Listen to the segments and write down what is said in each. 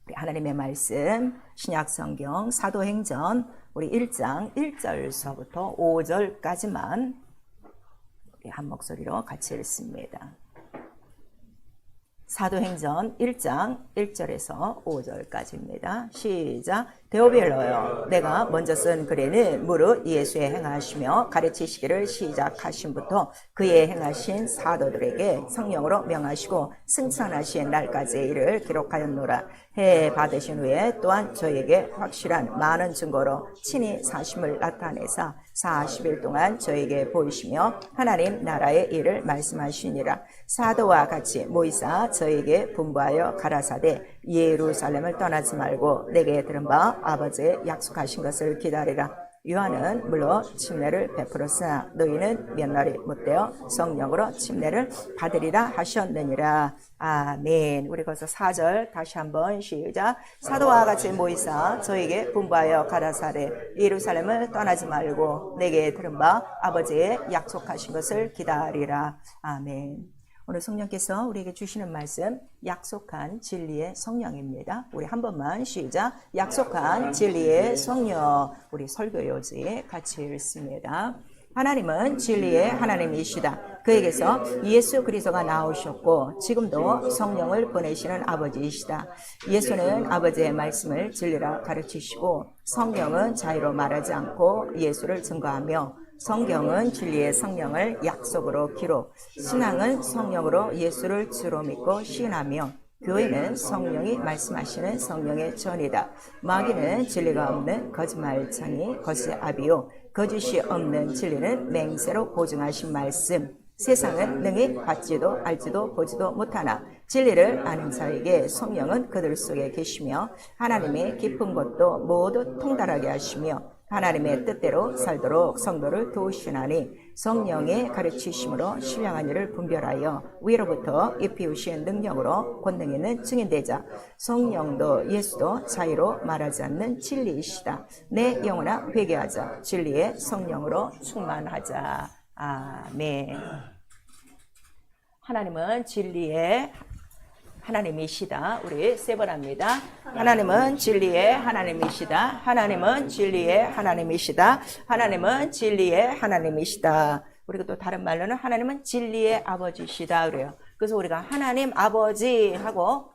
우리 하나님의 말씀 신약성경 사도행전 우리 1장 1절서부터 5절까지만 우리 한 목소리로 같이 읽습니다. 사도행전 1장 1절에서 5절까지입니다. 시작. 데오빌로여, 내가 먼저 쓴 글에는 무릇 예수의 행하시며 가르치시기를 시작하신부터 그의 행하신 사도들에게 성령으로 명하시고 승천하신 날까지의 일을 기록하였노라. 해 받으신 후에 또한 저에게 확실한 많은 증거로 친히 사심을 나타내사 40일 동안 저에게 보이시며 하나님 나라의 일을 말씀하시니라. 사도와 같이 모이사 저에게 분부하여 가라사대 예루살렘을 떠나지 말고 내게 들은 바 아버지의 약속하신 것을 기다리라. 요한은 물론 침례를 베풀었으나 너희는 몇 날이 못되어 성령으로 침례를 받으리라 하셨느니라. 아멘. 우리 거기서 4절 다시 한번 시작. 사도와 같이 모이사 저에게 분부하여 가라사대 예루살렘을 떠나지 말고 내게 들은 바 아버지의 약속하신 것을 기다리라. 아멘. 오늘 성령께서 우리에게 주시는 말씀 약속한 진리의 성령입니다. 우리 한 번만 시작. 약속한 진리의 성령. 우리 설교요지에 같이 읽습니다. 하나님은 진리의 하나님이시다. 그에게서 예수 그리스도가 나오셨고 지금도 성령을 보내시는 아버지이시다. 예수는 아버지의 말씀을 진리라 가르치시고 성령은 자유로 말하지 않고 예수를 증거하며 성경은 진리의 성령을 약속으로 기록, 신앙은 성령으로 예수를 주로 믿고 시인하며 교회는 성령이 말씀하시는 성령의 전이다. 마귀는 진리가 없는 거짓말쟁이 거짓의 아비요 거짓이 없는 진리는 맹세로 보증하신 말씀. 세상은 능히 받지도 알지도 보지도 못하나 진리를 아는 자에게 성령은 그들 속에 계시며 하나님의 깊은 것도 모두 통달하게 하시며 하나님의 뜻대로 살도록 성도를 도우시나니 성령의 가르치심으로 신령한 일을 분별하여 위로부터 입히우신 능력으로 권능 있는 증인되자. 성령도 예수도 자유로 말하지 않는 진리이시다. 내 영혼아 회개하자. 진리의 성령으로 충만하자. 아멘. 하나님은 진리의 하나님이시다. 우리 세 번 합니다. 하나님은 진리의 하나님이시다. 하나님은 진리의 하나님이시다. 하나님은 진리의 하나님이시다. 우리가 또 다른 말로는 하나님은 진리의 아버지시다 그래요. 그래서 우리가 하나님 아버지 하고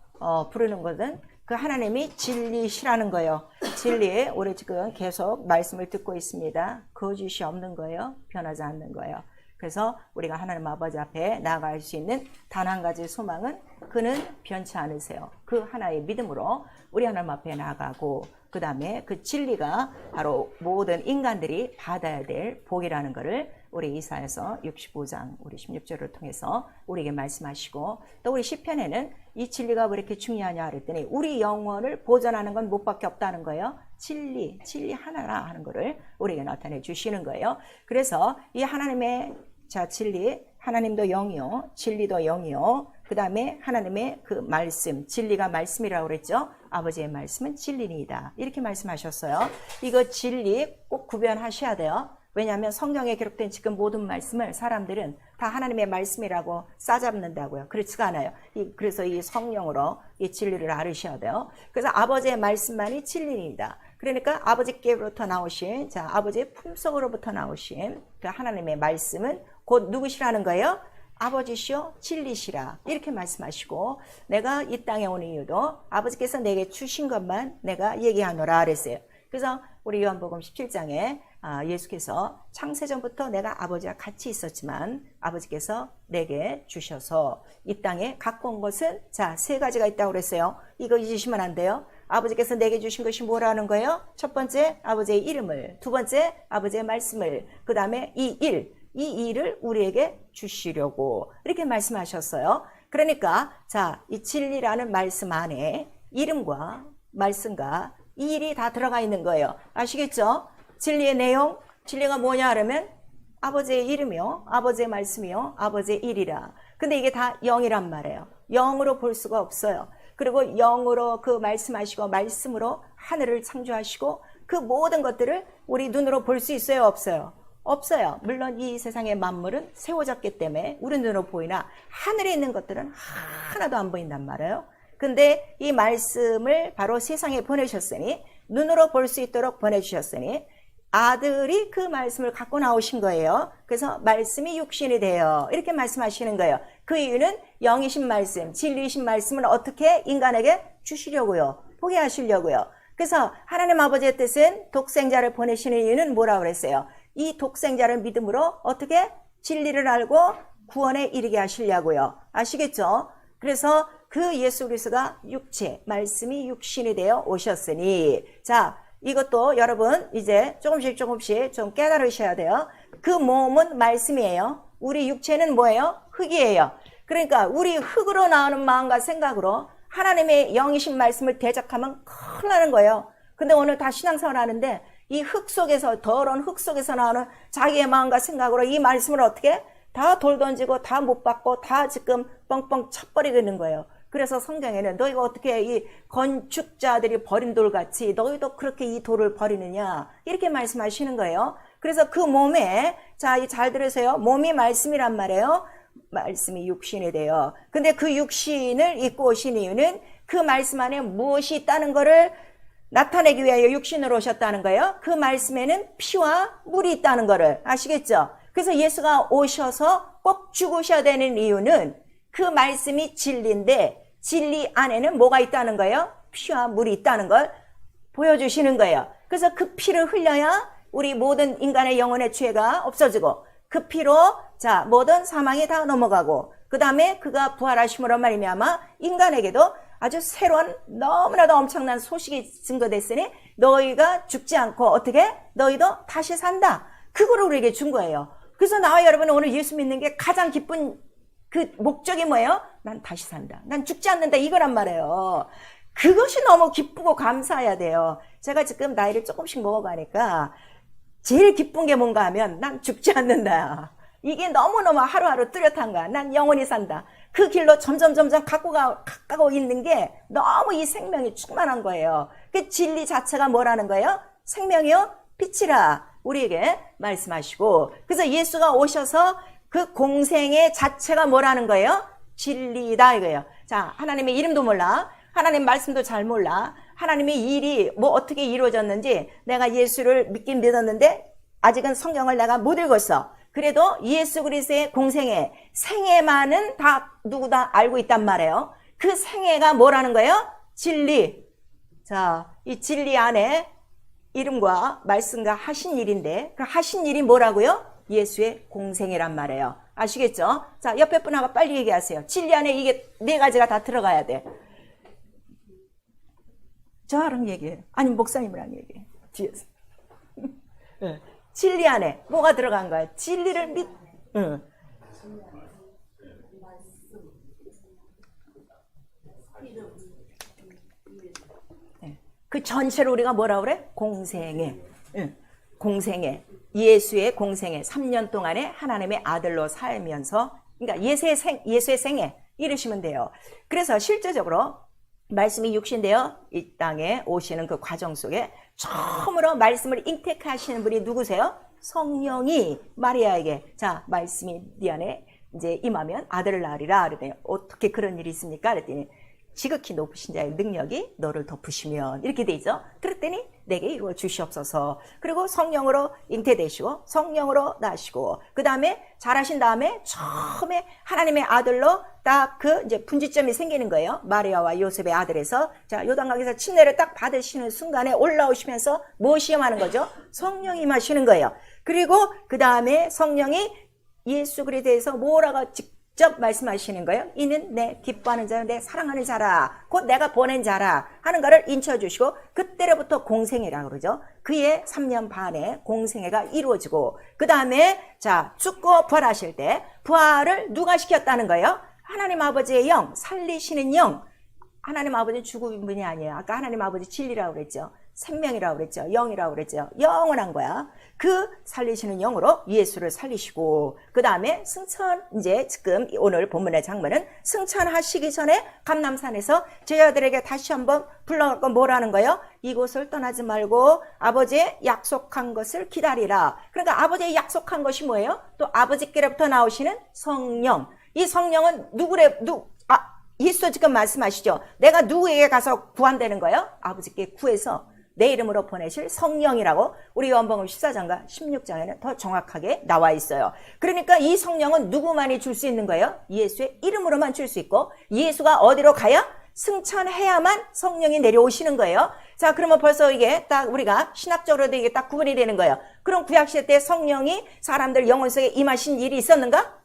부르는 것은 그 하나님이 진리시라는 거예요. 진리에 우리 지금 계속 말씀을 듣고 있습니다. 거짓이 없는 거예요. 변하지 않는 거예요. 그래서 우리가 하나님 아버지 앞에 나아갈 수 있는 단 한 가지 소망은 그는 변치 않으세요. 그 하나의 믿음으로 우리 하나님 앞에 나아가고 그 다음에 그 진리가 바로 모든 인간들이 받아야 될 복이라는 것을 우리 이사야서 65장 우리 16절을 통해서 우리에게 말씀하시고 또 우리 시편에는 이 진리가 왜 이렇게 중요하냐 그랬더니 우리 영혼을 보존하는 건 무엇밖에 없다는 거예요. 진리 하나라 하는 것을 우리에게 나타내 주시는 거예요. 그래서 이 하나님의 진리, 하나님도 영이요, 진리도 영이요. 그 다음에 하나님의 그 말씀, 진리가 말씀이라고 그랬죠. 아버지의 말씀은 진리이다. 이렇게 말씀하셨어요. 이거 진리 꼭 구별하셔야 돼요. 왜냐하면 성경에 기록된 지금 모든 말씀을 사람들은 다 하나님의 말씀이라고 싸잡는다고요. 그렇지가 않아요. 그래서 이 성령으로 이 진리를 알으셔야 돼요. 그래서 아버지의 말씀만이 진리이다. 그러니까 아버지께로부터 나오신, 아버지의 품속으로부터 나오신 그 하나님의 말씀은 곧 누구시라는 거예요? 아버지시오 진리시라 이렇게 말씀하시고 내가 이 땅에 온 이유도 아버지께서 내게 주신 것만 내가 얘기하노라 그랬어요. 그래서 우리 요한복음 17장에 예수께서 창세전부터 내가 아버지와 같이 있었지만 아버지께서 내게 주셔서 이 땅에 갖고 온 것은 세 가지가 있다고 그랬어요. 이거 잊으시면 안 돼요. 아버지께서 내게 주신 것이 뭐라는 거예요? 첫 번째 아버지의 이름을, 두 번째 아버지의 말씀을, 그 다음에 이 일을 우리에게 주시려고 이렇게 말씀하셨어요. 그러니까 이 진리라는 말씀 안에 이름과 말씀과 이 일이 다 들어가 있는 거예요. 아시겠죠? 진리의 내용, 진리가 뭐냐 하면 아버지의 이름이요, 아버지의 말씀이요, 아버지의 일이라. 근데 이게 다 영이란 말이에요. 영으로 볼 수가 없어요. 그리고 영으로 그 말씀하시고 말씀으로 하늘을 창조하시고 그 모든 것들을 우리 눈으로 볼 수 있어요, 없어요? 없어요. 물론 이 세상의 만물은 세워졌기 때문에 우리 눈으로 보이나 하늘에 있는 것들은 하나도 안 보인단 말이에요. 근데 이 말씀을 바로 세상에 보내셨으니, 눈으로 볼 수 있도록 보내주셨으니 아들이 그 말씀을 갖고 나오신 거예요. 그래서 말씀이 육신이 돼요. 이렇게 말씀하시는 거예요. 그 이유는 영이신 말씀, 진리이신 말씀을 어떻게 인간에게 주시려고요. 보게 하시려고요. 그래서 하나님 아버지의 뜻은 독생자를 보내시는 이유는 뭐라고 그랬어요? 이 독생자를 믿음으로 어떻게 진리를 알고 구원에 이르게 하시려고요. 아시겠죠? 그래서 그 예수 그리스도가 육체, 말씀이 육신이 되어 오셨으니, 자, 이것도 여러분 이제 조금씩 좀 깨달으셔야 돼요. 그 몸은 말씀이에요. 우리 육체는 뭐예요? 흙이에요. 그러니까 우리 흙으로 나오는 마음과 생각으로 하나님의 영이신 말씀을 대적하면 큰일 나는 거예요. 근데 오늘 다 신앙생활 하는데 이 흙 속에서, 더러운 흙 속에서 나오는 자기의 마음과 생각으로 이 말씀을 어떻게 다 돌 던지고 다 못 받고 다 지금 뻥뻥 쳐버리고 있는 거예요. 그래서 성경에는 너희가 어떻게 이 건축자들이 버린 돌같이 너희도 그렇게 이 돌을 버리느냐, 이렇게 말씀하시는 거예요. 그래서 그 몸에, 자, 잘 들으세요. 몸이 말씀이란 말이에요. 말씀이 육신이 돼요. 근데 그 육신을 입고 오신 이유는 그 말씀 안에 무엇이 있다는 것을 나타내기 위하여 육신으로 오셨다는 거예요. 그 말씀에는 피와 물이 있다는 것을 아시겠죠? 그래서 예수가 오셔서 꼭 죽으셔야 되는 이유는 그 말씀이 진리인데 진리 안에는 뭐가 있다는 거예요? 피와 물이 있다는 걸 보여주시는 거예요. 그래서 그 피를 흘려야 우리 모든 인간의 영혼의 죄가 없어지고, 그 피로 자 모든 사망이 다 넘어가고, 그 다음에 그가 부활하심으로 말미암아 인간에게도 아주 새로운 너무나도 엄청난 소식이 증거됐으니 너희가 죽지 않고 어떻게 너희도 다시 산다. 그거를 우리에게 준 거예요. 그래서 나와 여러분은 오늘 예수 믿는 게 가장 기쁜 그 목적이 뭐예요? 난 다시 산다. 난 죽지 않는다. 이거란 말이에요. 그것이 너무 기쁘고 감사해야 돼요. 제가 지금 나이를 조금씩 먹어가니까 제일 기쁜 게 뭔가 하면 난 죽지 않는다. 이게 너무너무 하루하루 뚜렷한 거야. 난 영원히 산다. 그 길로 점점 가까워 있는 게 너무 이 생명이 충만한 거예요. 그 진리 자체가 뭐라는 거예요? 생명이요? 빛이라 우리에게 말씀하시고, 그래서 예수가 오셔서 그 공생의 자체가 뭐라는 거예요? 진리다 이거예요. 자, 하나님의 이름도 몰라. 하나님 말씀도 잘 몰라. 하나님의 일이 뭐 어떻게 이루어졌는지 내가 예수를 믿긴 믿었는데 아직은 성경을 내가 못 읽었어. 그래도 예수 그리스도의 공생애, 생애만은 다 누구 다 알고 있단 말이에요. 그 생애가 뭐라는 거예요? 진리. 자, 이 진리 안에 이름과 말씀과 하신 일인데 그 하신 일이 뭐라고요? 예수의 공생애란 말이에요. 아시겠죠? 자, 옆에 분하고 빨리 얘기하세요. 진리 안에 이게 네 가지가 다 들어가야 돼. 저랑 얘기해. 아니 목사님이랑 얘기해. 뒤에서. 네. 진리 안에 뭐가 들어간 거야? 진리를 네. 그 전체를 우리가 뭐라 그래? 공생애. 공생애. 예수의 공생애. 3년 동안에 하나님의 아들로 살면서, 그러니까 예수의 생애 이러시면 돼요. 그래서 실제적으로 말씀이 육신되어 이 땅에 오시는 그 과정 속에 처음으로 말씀을 잉태하시는 분이 누구세요? 성령이 마리아에게, 자, 말씀이 네 안에 이제 임하면 아들을 낳으리라 그랬더니 어떻게 그런 일이 있습니까? 그랬더니 지극히 높으신 자의 능력이 너를 덮으시면, 이렇게 돼 있죠. 그랬더니 내게 이루어 주시옵소서. 그리고 성령으로 잉태되시고 성령으로 나시고, 그 다음에 자라신 다음에 처음에 하나님의 아들로 딱 그 이제 분지점이 생기는 거예요. 마리아와 요셉의 아들에서, 자, 요단강에서 침례를 딱 받으시는 순간에 올라오시면서 뭐 시험하는 거죠? 성령이 임하시는 거예요. 그리고 그 다음에 성령이 예수 그리스도에서 뭐라고 직접 말씀하시는 거예요. 이는 내 기뻐하는 자요, 내 사랑하는 자라, 곧 내가 보낸 자라 하는 거를 인쳐주시고, 그때로부터 공생애라고 그러죠. 그의 3년 반의 공생애가 이루어지고, 그 다음에 자, 죽고 부활하실 때 부활을 누가 시켰다는 거예요? 하나님 아버지의 영, 살리시는 영. 하나님 아버지는 죽은 분이 아니에요. 아까 하나님 아버지 진리라고 그랬죠. 생명이라고 그랬죠. 영이라고 그랬죠. 영원한 거야. 그 살리시는 영으로 예수를 살리시고, 그 다음에 승천, 이제 지금 오늘 본문의 장면은 승천하시기 전에 감람산에서 제자들에게 다시 한번 불러갖고 뭐라는 거예요? 이곳을 떠나지 말고 아버지의 약속한 것을 기다리라. 그러니까 아버지의 약속한 것이 뭐예요? 또 아버지께로부터 나오시는 성령. 이 성령은 예수도 지금 말씀하시죠. 내가 누구에게 가서 구한다는 거예요? 아버지께 구해서 내 이름으로 보내실 성령이라고 우리 요한복음 14장과 16장에는 더 정확하게 나와 있어요. 그러니까 이 성령은 누구만이 줄 수 있는 거예요? 예수의 이름으로만 줄 수 있고 예수가 어디로 가야? 승천해야만 성령이 내려오시는 거예요. 자, 그러면 벌써 이게 딱 우리가 신학적으로도 이게 딱 구분이 되는 거예요. 그럼 구약시대 때 성령이 사람들 영혼 속에 임하신 일이 있었는가?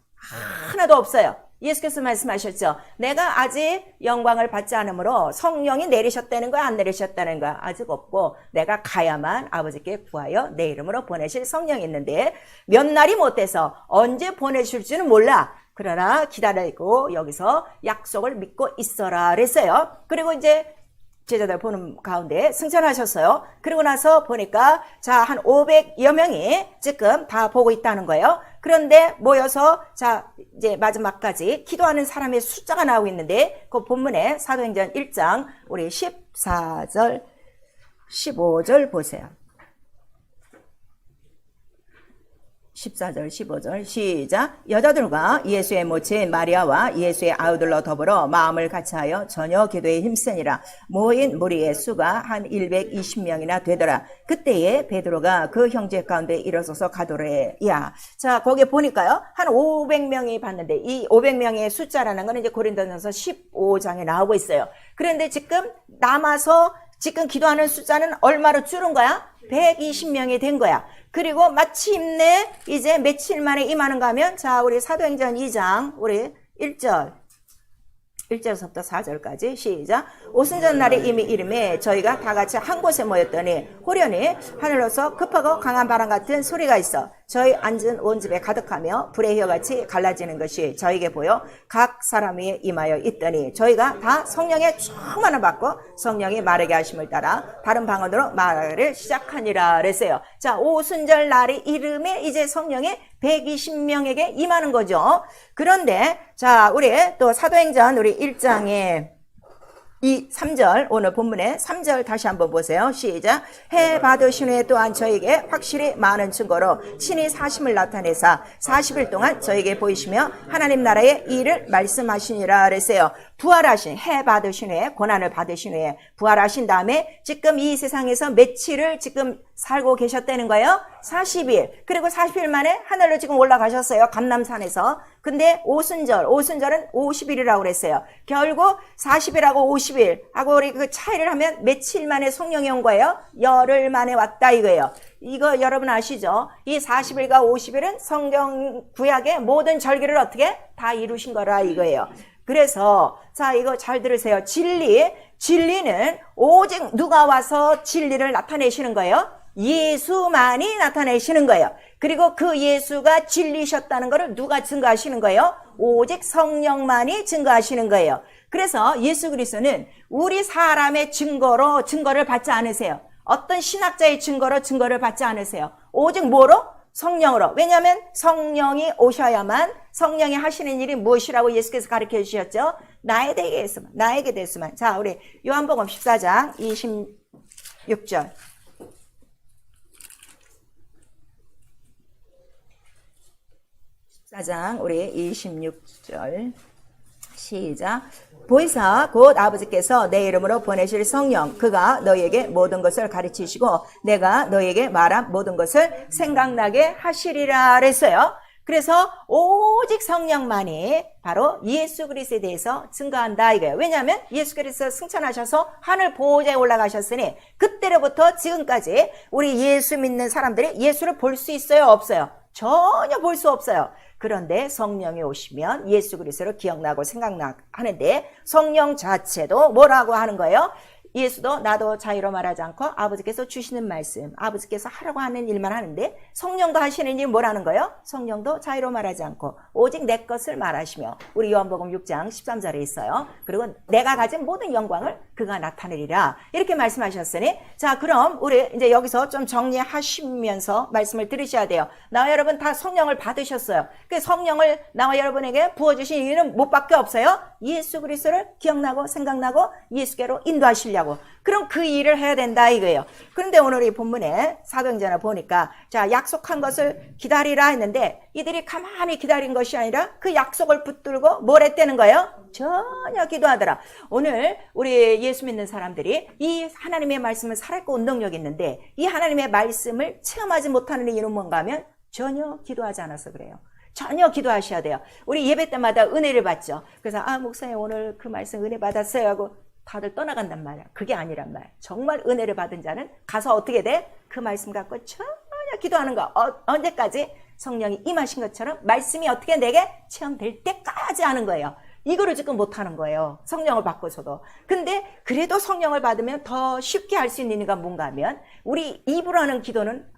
하나도 없어요. 예수께서 말씀하셨죠. 내가 아직 영광을 받지 않으므로 성령이 내리셨다는 거야, 안 내리셨다는 거야? 아직 없고 내가 가야만 아버지께 구하여 내 이름으로 보내실 성령이 있는데 몇 날이 못 돼서 언제 보내실지는 몰라. 그러나 기다리고 여기서 약속을 믿고 있어라 그랬어요. 그리고 이제 제자들 보는 가운데 승천하셨어요. 그리고 나서 보니까 자, 한 500여 명이 지금 다 보고 있다는 거예요. 그런데 모여서 자, 이제 마지막까지 기도하는 사람의 숫자가 나오고 있는데 그 본문에 사도행전 1장 우리 14절 15절 보세요. 14절 15절 시작. 여자들과 예수의 모친 마리아와 예수의 아우들로 더불어 마음을 같이하여 저녁 기도에 힘쓰니라. 모인 무리의 수가 한 120명이나 되더라. 그때에 베드로가 그 형제 가운데 일어서서 가도래. 야, 자, 거기에 보니까요 한 500명이 봤는데 이 500명의 숫자라는 거는 이제 고린도전서 15장에 나오고 있어요. 그런데 지금 남아서 지금 기도하는 숫자는 얼마로 줄은 거야? 120명이 된 거야. 그리고 마침내 이제 며칠 만에 임하는가 하면 자, 우리 사도행전 2장 우리 1절부터 4절까지 시작. 오순절 날에 이미 이름에 저희가 다 같이 한 곳에 모였더니 호련히 하늘로서 급하고 강한 바람 같은 소리가 있어 저희 앉은 온 집에 가득하며 불의 혀같이 갈라지는 것이 저에게 보여 각 사람 위에 임하여 있더니 저희가 다 성령의 충만을 받고 성령이 말하게 하심을 따라 다른 방언으로 말을 시작하니라 그랬어요. 자, 오순절 날의 이름에 이제 성령이 120명에게 임하는 거죠. 그런데 자, 우리 또 사도행전 우리 1장에 3절 오늘 본문에 3절 다시 한번 보세요. 시작. 해 받으신 후에 또한 저에게 확실히 많은 증거로 친히 사심을 나타내사 40일 동안 저에게 보이시며 하나님 나라의 일을 말씀하시니라 그랬어요. 부활하신 해 받으신 후에 고난을 받으신 후에 부활하신 다음에 지금 이 세상에서 며칠을 지금 살고 계셨다는 거예요. 40일. 그리고 40일 만에 하늘로 지금 올라가셨어요. 감람산에서. 근데 오순절은 50일이라고 그랬어요. 결국 40일하고 50일 하고 우리 그 차이를 하면 며칠 만에 성령이 온 거예요? 열흘 만에 왔다 이거예요. 이거 여러분 아시죠? 이 40일과 50일은 성경 구약의 모든 절기를 어떻게 다 이루신 거라 이거예요. 그래서 자, 이거 잘 들으세요. 진리는 오직 누가 와서 진리를 나타내시는 거예요? 예수만이 나타내시는 거예요. 그리고 그 예수가 진리셨다는 것을 누가 증거하시는 거예요? 오직 성령만이 증거하시는 거예요. 그래서 예수 그리스도는 우리 사람의 증거를 받지 않으세요. 어떤 신학자의 증거를 받지 않으세요. 오직 뭐로? 성령으로. 왜냐하면 성령이 오셔야만 성령이 하시는 일이 무엇이라고 예수께서 가르쳐 주셨죠? 나에게 대해서만. 자, 우리 요한복음 14장 26절. 14장 우리 26절 시작. 보이사 곧 아버지께서 내 이름으로 보내실 성령 그가 너희에게 모든 것을 가르치시고 내가 너희에게 말한 모든 것을 생각나게 하시리라 그랬어요. 그래서 오직 성령만이 바로 예수 그리스도에 대해서 증거한다 이거예요. 왜냐하면 예수 그리스도 승천하셔서 하늘 보호자에 올라가셨으니 그때로부터 지금까지 우리 예수 믿는 사람들이 예수를 볼 수 있어요? 없어요? 전혀 볼 수 없어요. 그런데 성령이 오시면 예수 그리스도를 기억나고 생각나는데 성령 자체도 뭐라고 하는 거예요? 예수도 나도 자유로 말하지 않고 아버지께서 주시는 말씀, 아버지께서 하라고 하는 일만 하는데 성령도 하시는 일 뭐라는 거예요? 성령도 자유로 말하지 않고 오직 내 것을 말하시며 우리 요한복음 6장 13절에 있어요. 그리고 내가 가진 모든 영광을 그가 나타내리라 이렇게 말씀하셨으니 자, 그럼 우리 이제 여기서 좀 정리하시면서 말씀을 들으셔야 돼요. 나와 여러분 다 성령을 받으셨어요. 그 성령을 나와 여러분에게 부어주신 이유는 뭐밖에 없어요? 예수 그리스도를 기억나고 생각나고 예수께로 인도하시려고. 그럼 그 일을 해야 된다 이거예요. 그런데 오늘 이 본문에 사도행전을 보니까 자, 약속한 것을 기다리라 했는데 이들이 가만히 기다린 것이 아니라 그 약속을 붙들고 뭘 했다는 거예요? 전혀 기도하더라. 오늘 우리 예수 믿는 사람들이 이 하나님의 말씀을 살아있고 운동력이 있는데 이 하나님의 말씀을 체험하지 못하는 이유는 뭔가 하면 전혀 기도하지 않아서 그래요. 전혀 기도하셔야 돼요. 우리 예배 때마다 은혜를 받죠. 그래서 목사님 오늘 그 말씀 은혜 받았어요 하고 다들 떠나간단 말이야. 그게 아니란 말이야. 정말 은혜를 받은 자는 가서 어떻게 돼? 그 말씀 갖고 전혀 기도하는 거. 언제까지? 성령이 임하신 것처럼 말씀이 어떻게 내게 체험될 때까지 하는 거예요. 이거를 지금 못하는 거예요. 성령을 받고서도. 근데 그래도 성령을 받으면 더 쉽게 할 수 있는 이유가 뭔가 하면 우리 입으로 하는 기도는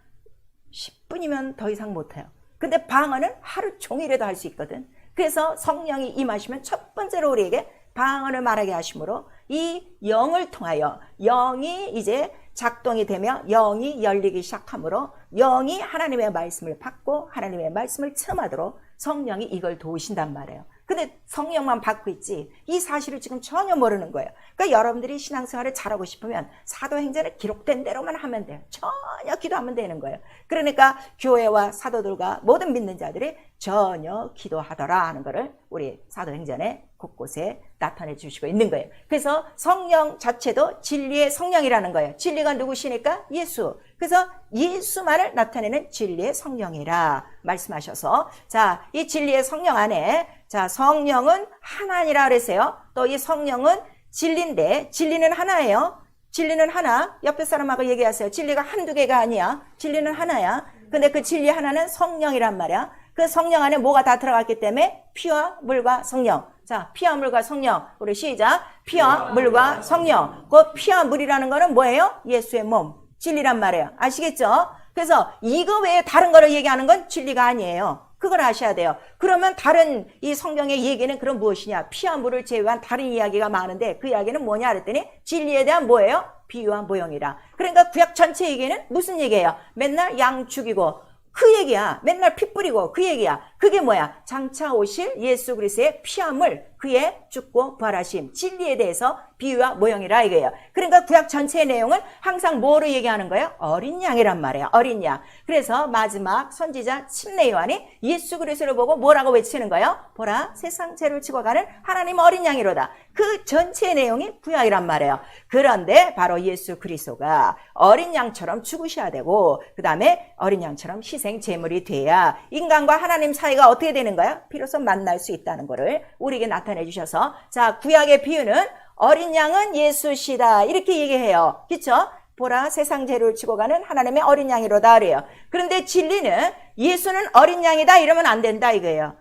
10분이면 더 이상 못해요. 근데 방언은 하루 종일에도 할 수 있거든. 그래서 성령이 임하시면 첫 번째로 우리에게 방언을 말하게 하심으로 이 영을 통하여 영이 이제 작동이 되며 영이 열리기 시작하므로 영이 하나님의 말씀을 받고 하나님의 말씀을 체험하도록 성령이 이걸 도우신단 말이에요. 근데 성령만 받고 있지 이 사실을 지금 전혀 모르는 거예요. 그러니까 여러분들이 신앙생활을 잘하고 싶으면 사도행전에 기록된 대로만 하면 돼요. 전혀 기도하면 되는 거예요. 그러니까 교회와 사도들과 모든 믿는 자들이 전혀 기도하더라 하는 거를 우리 사도행전에 곳곳에 나타내 주시고 있는 거예요. 그래서 성령 자체도 진리의 성령이라는 거예요. 진리가 누구시니까? 예수. 그래서 예수만을 나타내는 진리의 성령이라 말씀하셔서 자, 이 진리의 성령 안에 자, 성령은 하나니라 그랬어요. 또 이 성령은 진리인데 진리는 하나예요. 진리는 하나. 옆에 사람하고 얘기하세요. 진리가 한두 개가 아니야. 진리는 하나야. 근데 그 진리 하나는 성령이란 말이야. 그 성령 안에 뭐가 다 들어갔기 때문에 피와 물과 성령. 자, 피와 물과 성령. 우리 시작. 피와 물과 성령. 그 피와 물이라는 거는 뭐예요? 예수의 몸. 진리란 말이에요. 아시겠죠? 그래서 이거 외에 다른 거를 얘기하는 건 진리가 아니에요. 그걸 아셔야 돼요. 그러면 다른 이 성경의 얘기는 그럼 무엇이냐? 피와 물을 제외한 다른 이야기가 많은데 그 이야기는 뭐냐 그랬더니 진리에 대한 뭐예요? 비유와 모형이라. 그러니까 구약 전체 얘기는 무슨 얘기예요? 맨날 양 죽이고 그 얘기야. 맨날 피 뿌리고 그 얘기야. 그게 뭐야? 장차 오실 예수 그리스도의 피와 물, 그의 죽고 부활하심, 진리에 대해서 비유와 모형이라 이거예요. 그러니까 구약 전체의 내용은 항상 뭐로 얘기하는 거예요? 어린 양이란 말이에요. 어린 양. 그래서 마지막 선지자 침례 요한이 예수 그리스도를 보고 뭐라고 외치는 거예요? 보라, 세상 죄를 지고 가는 하나님 어린 양이로다. 그 전체의 내용이 구약이란 말이에요. 그런데 바로 예수 그리스도가 어린 양처럼 죽으셔야 되고 그 다음에 어린 양처럼 희생 제물이 돼야 인간과 하나님 사이가 어떻게 되는 거야? 비로소 만날 수 있다는 거를 우리에게 나타내 주셔서 자, 구약의 비유는 어린 양은 예수시다 이렇게 얘기해요. 그렇죠? 보라, 세상 죄를 지고 가는 하나님의 어린 양이로다 그래요. 그런데 진리는 예수는 어린 양이다 이러면 안 된다 이거예요.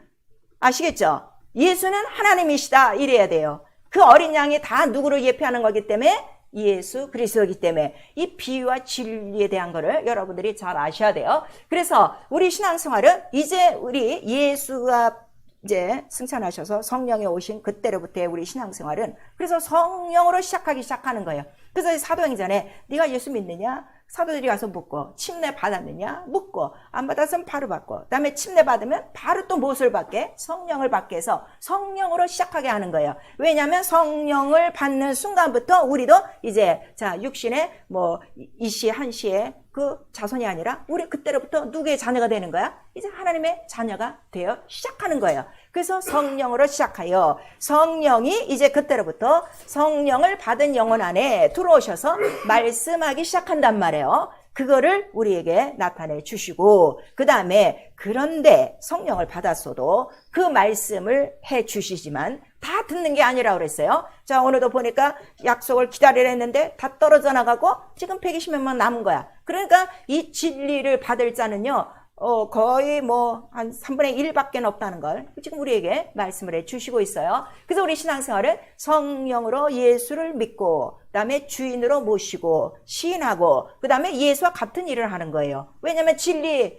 아시겠죠? 예수는 하나님이시다 이래야 돼요. 그 어린 양이 다 누구를 예표하는 거기 때문에 예수 그리스도이기 때문에 이 비유와 진리에 대한 거를 여러분들이 잘 아셔야 돼요. 그래서 우리 신앙생활은 이제 우리 예수가 이제 승천하셔서 성령이 오신 그때로부터의 우리 신앙생활은 그래서 성령으로 시작하는 거예요. 그래서 사도행전에 네가 예수 믿느냐? 사도들이 가서 묻고 침례 받았느냐? 묻고 안 받았으면 바로 받고 그다음에 침례 받으면 바로 또 무엇을 받게? 성령을 받게 해서 성령으로 시작하게 하는 거예요. 왜냐하면 성령을 받는 순간부터 우리도 이제 자 육신의 뭐 이시 한시의 그 자손이 아니라 우리 그때로부터 누구의 자녀가 되는 거야? 이제 하나님의 자녀가 되어 시작하는 거예요. 그래서 성령으로 시작하여 성령이 이제 그때로부터 성령을 받은 영혼 안에 들어오셔서 말씀하기 시작한단 말이에요. 그거를 우리에게 나타내 주시고 그 다음에 그런데 성령을 받았어도 그 말씀을 해 주시지만 다 듣는 게 아니라 그랬어요. 자, 오늘도 보니까 약속을 기다리려 했는데 다 떨어져 나가고 지금 120명만 남은 거야. 그러니까 이 진리를 받을 자는요 거의 뭐 한 3분의 1밖에 없다는 걸 지금 우리에게 말씀을 해 주시고 있어요. 그래서 우리 신앙생활은 성령으로 예수를 믿고 그 다음에 주인으로 모시고 시인하고 그 다음에 예수와 같은 일을 하는 거예요. 왜냐하면 진리의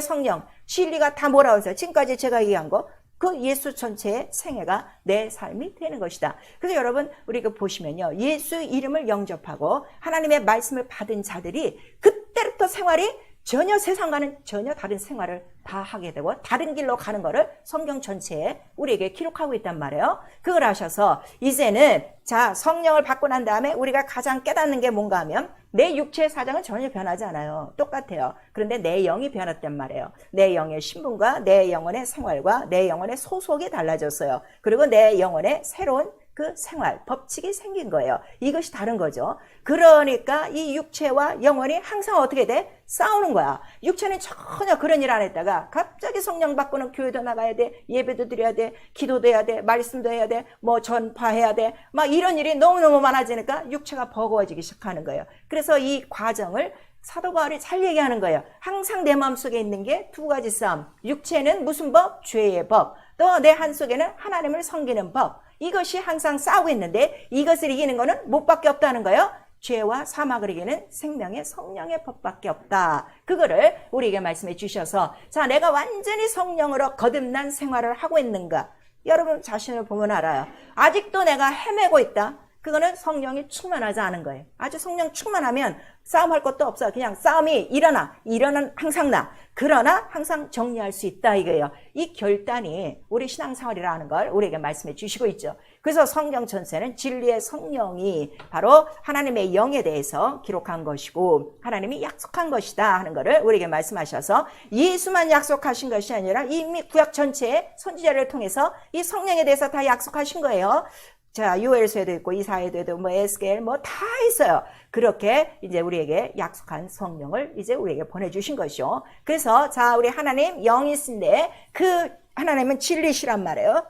성령, 진리가 다 뭐라고 했어요? 지금까지 제가 얘기한 거 그 예수 전체의 생애가 내 삶이 되는 것이다. 그래서 여러분 우리가 보시면요 예수 이름을 영접하고 하나님의 말씀을 받은 자들이 그때부터 생활이 전혀 세상과는 전혀 다른 생활을 다 하게 되고 다른 길로 가는 거를 성경 전체에 우리에게 기록하고 있단 말이에요. 그걸 아셔서 이제는 자, 성령을 받고 난 다음에 우리가 가장 깨닫는 게 뭔가 하면 내 육체의 사정은 전혀 변하지 않아요. 똑같아요. 그런데 내 영이 변했단 말이에요. 내 영의 신분과 내 영혼의 생활과 내 영혼의 소속이 달라졌어요. 그리고 내 영혼의 새로운 그 생활, 법칙이 생긴 거예요. 이것이 다른 거죠. 그러니까 이 육체와 영혼이 항상 어떻게 돼? 싸우는 거야. 육체는 전혀 그런 일 안 했다가 갑자기 성령 받고는 교회도 나가야 돼, 예배도 드려야 돼, 기도도 해야 돼, 말씀도 해야 돼, 뭐 전파해야 돼, 막 이런 일이 너무너무 많아지니까 육체가 버거워지기 시작하는 거예요. 그래서 이 과정을 사도 바울이 잘 얘기하는 거예요. 항상 내 마음속에 있는 게 두 가지 싸움. 육체는 무슨 법? 죄의 법. 또 내 한 속에는 하나님을 섬기는 법. 이것이 항상 싸우고 있는데 이것을 이기는 거는 못밖에 없다는 거예요. 죄와 사막을 이기는 생명의 성령의 법밖에 없다. 그거를 우리에게 말씀해 주셔서 자, 내가 완전히 성령으로 거듭난 생활을 하고 있는가? 여러분 자신을 보면 알아요. 아직도 내가 헤매고 있다. 그거는 성령이 충만하지 않은 거예요. 아주 성령 충만하면 싸움할 것도 없어요. 그냥 싸움이 일어나는 항상 나. 그러나 항상 정리할 수 있다 이거예요. 이 결단이 우리 신앙생활이라는 걸 우리에게 말씀해 주시고 있죠. 그래서 성경 전체는 진리의 성령이 바로 하나님의 영에 대해서 기록한 것이고 하나님이 약속한 것이다 하는 것을 우리에게 말씀하셔서 예수만 약속하신 것이 아니라 이미 구약 전체의 선지자를 통해서 이 성령에 대해서 다 약속하신 거예요. 자, 요엘서에도 있고 이사야에도 있고 뭐 에스겔 뭐 다 있어요. 그렇게 이제 우리에게 약속한 성령을 이제 우리에게 보내주신 것이요. 그래서 자, 우리 하나님 영이 있는데 그 하나님은 진리시란 말이에요.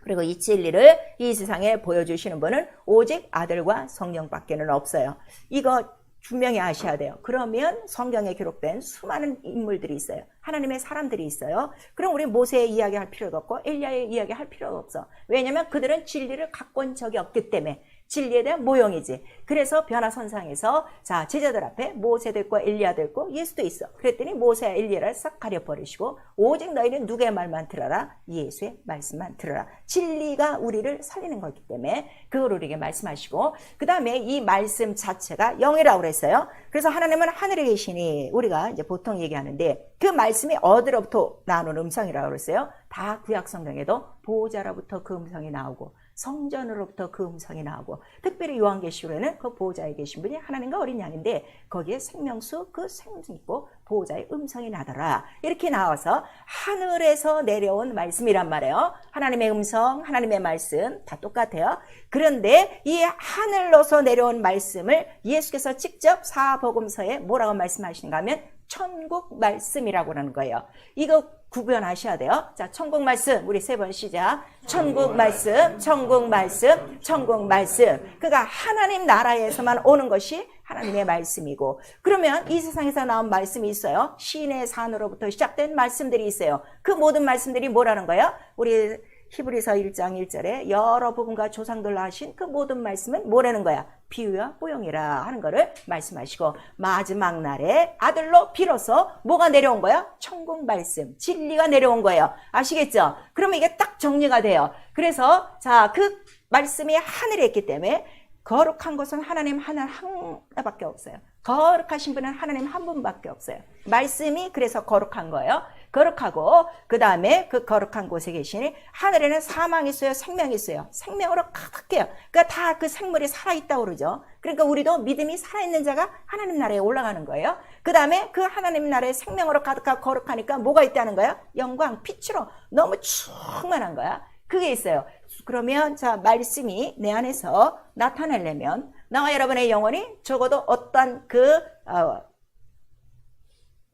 그리고 이 진리를 이 세상에 보여주시는 분은 오직 아들과 성령밖에는 없어요. 이거 분명히 아셔야 돼요. 그러면 성경에 기록된 수많은 인물들이 있어요. 하나님의 사람들이 있어요. 그럼 우리 모세의 이야기 할 필요도 없고 엘리야의 이야기 할 필요도 없어. 왜냐하면 그들은 진리를 갖고 온 적이 없기 때문에 진리에 대한 모형이지. 그래서 변화선상에서 자, 제자들 앞에 모세도 있고 엘리야도 있고 예수도 있어. 그랬더니 모세와 엘리야를 싹 가려버리시고 오직 너희는 누구의 말만 들어라? 예수의 말씀만 들어라. 진리가 우리를 살리는 거기 때문에 그걸 우리에게 말씀하시고 그 다음에 이 말씀 자체가 영이라고 그랬어요. 그래서 하나님은 하늘에 계시니 우리가 이제 보통 얘기하는데 그 말씀이 어디로부터 나오는 음성이라고 그랬어요? 다 구약 성경에도 보호자로부터 그 음성이 나오고 성전으로부터 그 음성이 나오고 특별히 요한계시록에는 그 보호자에 계신 분이 하나님과 어린 양인데 거기에 생명수 그 생명이 있고 보호자의 음성이 나더라. 이렇게 나와서 하늘에서 내려온 말씀이란 말이에요. 하나님의 음성, 하나님의 말씀 다 똑같아요. 그런데 이 하늘로서 내려온 말씀을 예수께서 직접 사복음서에 뭐라고 말씀하시는가 하면 천국 말씀이라고 하는 거예요. 이거 구별하셔야 돼요. 자, 천국 말씀 우리 세 번 시작. 천국 말씀, 천국 말씀, 천국 말씀. 그러니까 하나님 나라에서만 오는 것이 하나님의 말씀이고 그러면 이 세상에서 나온 말씀이 있어요. 시인의 산으로부터 시작된 말씀들이 있어요. 그 모든 말씀들이 뭐라는 거예요? 우리 히브리서 1장 1절에 여러 부분과 조상들로 하신 그 모든 말씀은 뭐라는 거야? 비유와 보용이라 하는 거를 말씀하시고 마지막 날에 아들로 비로소 뭐가 내려온 거야? 천국 말씀, 진리가 내려온 거예요. 아시겠죠? 그러면 이게 딱 정리가 돼요. 그래서 자, 그 말씀이 하늘에 있기 때문에 거룩한 것은 하나님 하나밖에 없어요. 거룩하신 분은 하나님 한 분밖에 없어요. 말씀이 그래서 거룩한 거예요. 거룩하고 그 다음에 그 거룩한 곳에 계시니 하늘에는 사망이 있어요, 생명이 있어요. 생명으로 가득해요. 그러니까 다 그 생물이 살아있다고 그러죠. 그러니까 우리도 믿음이 살아있는 자가 하나님 나라에 올라가는 거예요. 그 다음에 그 하나님 나라에 생명으로 가득하고 거룩하니까 뭐가 있다는 거예요? 영광, 빛으로 너무 충만한 거야. 그게 있어요. 그러면 자, 말씀이 내 안에서 나타내려면 나와 여러분의 영혼이 적어도 어떤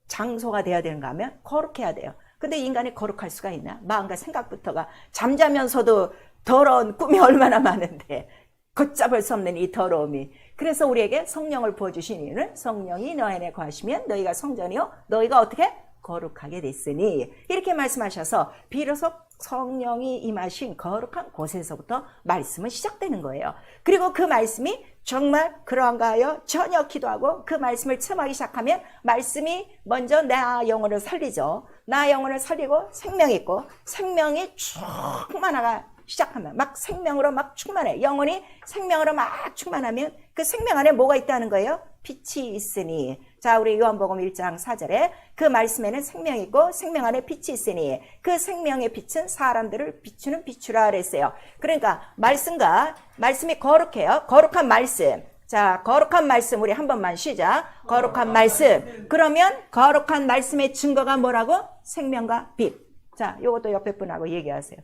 장소가 되어야 되는가 하면 거룩해야 돼요. 근데 인간이 거룩할 수가 있나? 마음과 생각부터가 잠자면서도 더러운 꿈이 얼마나 많은데 걷잡을 수 없는 이 더러움이. 그래서 우리에게 성령을 부어주신 이유는 성령이 너희 안에 거하시면 너희가 성전이요 너희가 어떻게? 거룩하게 됐으니 이렇게 말씀하셔서 비로소 성령이 임하신 거룩한 곳에서부터 말씀은 시작되는 거예요. 그리고 그 말씀이 정말 그러한가 하여 전혀 기도하고 그 말씀을 체험하기 시작하면 말씀이 먼저 나 영혼을 살리죠. 나 영혼을 살리고 생명이 있고 생명이 충만하기 시작하면 막 생명으로 막 충만해. 영혼이 생명으로 막 충만하면 그 생명 안에 뭐가 있다는 거예요? 빛이 있으니. 자, 우리 요한복음 1장 4절에 그 말씀에는 생명이 있고 생명 안에 빛이 있으니 그 생명의 빛은 사람들을 비추는 빛이라 그랬어요. 그러니까 말씀이 거룩해요. 거룩한 말씀. 자, 거룩한 말씀 우리 한 번만 쉬자. 거룩한 말씀. 그러면 거룩한 말씀의 증거가 뭐라고? 생명과 빛. 자, 요것도 옆에 분하고 얘기하세요.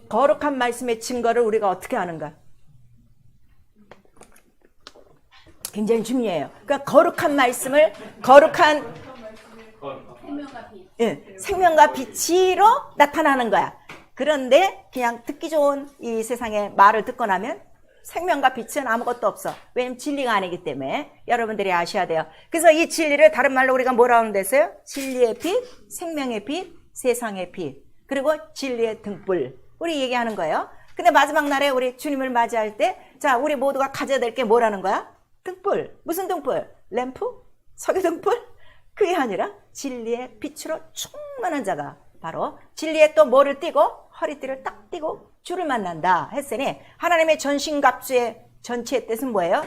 거룩한 말씀의 증거를 우리가 어떻게 하는가? 굉장히 중요해요. 그러니까 거룩한 말씀을 생명과 빛으로 나타나는 거야. 그런데 그냥 듣기 좋은 이 세상의 말을 듣고 나면 생명과 빛은 아무것도 없어. 왜냐면 진리가 아니기 때문에 여러분들이 아셔야 돼요. 그래서 이 진리를 다른 말로 우리가 뭐라고 하는 데서요? 진리의 빛, 생명의 빛, 세상의 빛, 그리고 진리의 등불. 우리 얘기하는 거예요. 근데 마지막 날에 우리 주님을 맞이할 때, 자, 우리 모두가 가져야 될 게 뭐라는 거야? 등불. 무슨 등불? 램프? 석유 등불? 그게 아니라 진리의 빛으로 충만한 자가 바로 진리에 또 뭐를 띠고 허리띠를 딱 띠고 주를 만난다 했으니 하나님의 전신갑주의 전체의 뜻은 뭐예요?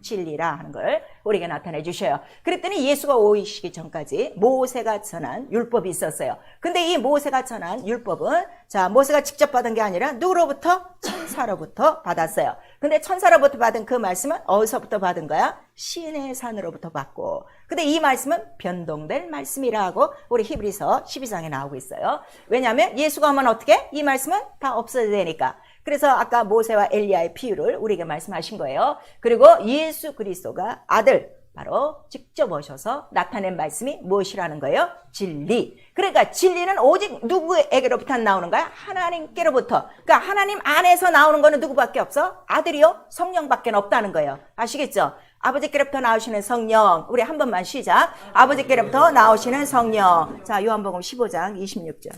진리라 하는 걸 우리에게 나타내 주셔요. 그랬더니 예수가 오시기 전까지 모세가 전한 율법이 있었어요. 근데 이 모세가 전한 율법은 자, 모세가 직접 받은 게 아니라 누구로부터? 천사로부터 받았어요. 근데 천사로부터 받은 그 말씀은 어디서부터 받은 거야? 시내 산으로부터 받고. 근데 이 말씀은 변동될 말씀이라고 우리 히브리서 12장에 나오고 있어요. 왜냐하면 예수가 오면 어떻게? 이 말씀은 다 없어져야 되니까. 그래서 아까 모세와 엘리야의 비유를 우리에게 말씀하신 거예요. 그리고 예수 그리스도가 아들 바로 직접 오셔서 나타낸 말씀이 무엇이라는 거예요? 진리. 그러니까 진리는 오직 누구에게로부터 나오는 거야? 하나님께로부터. 그러니까 하나님 안에서 나오는 거는 누구밖에 없어? 아들이요? 성령밖에 없다는 거예요. 아시겠죠? 아버지께로부터 나오시는 성령. 우리 한 번만 쉬자. 아버지께로부터 나오시는 성령. 자, 요한복음 15장 26절.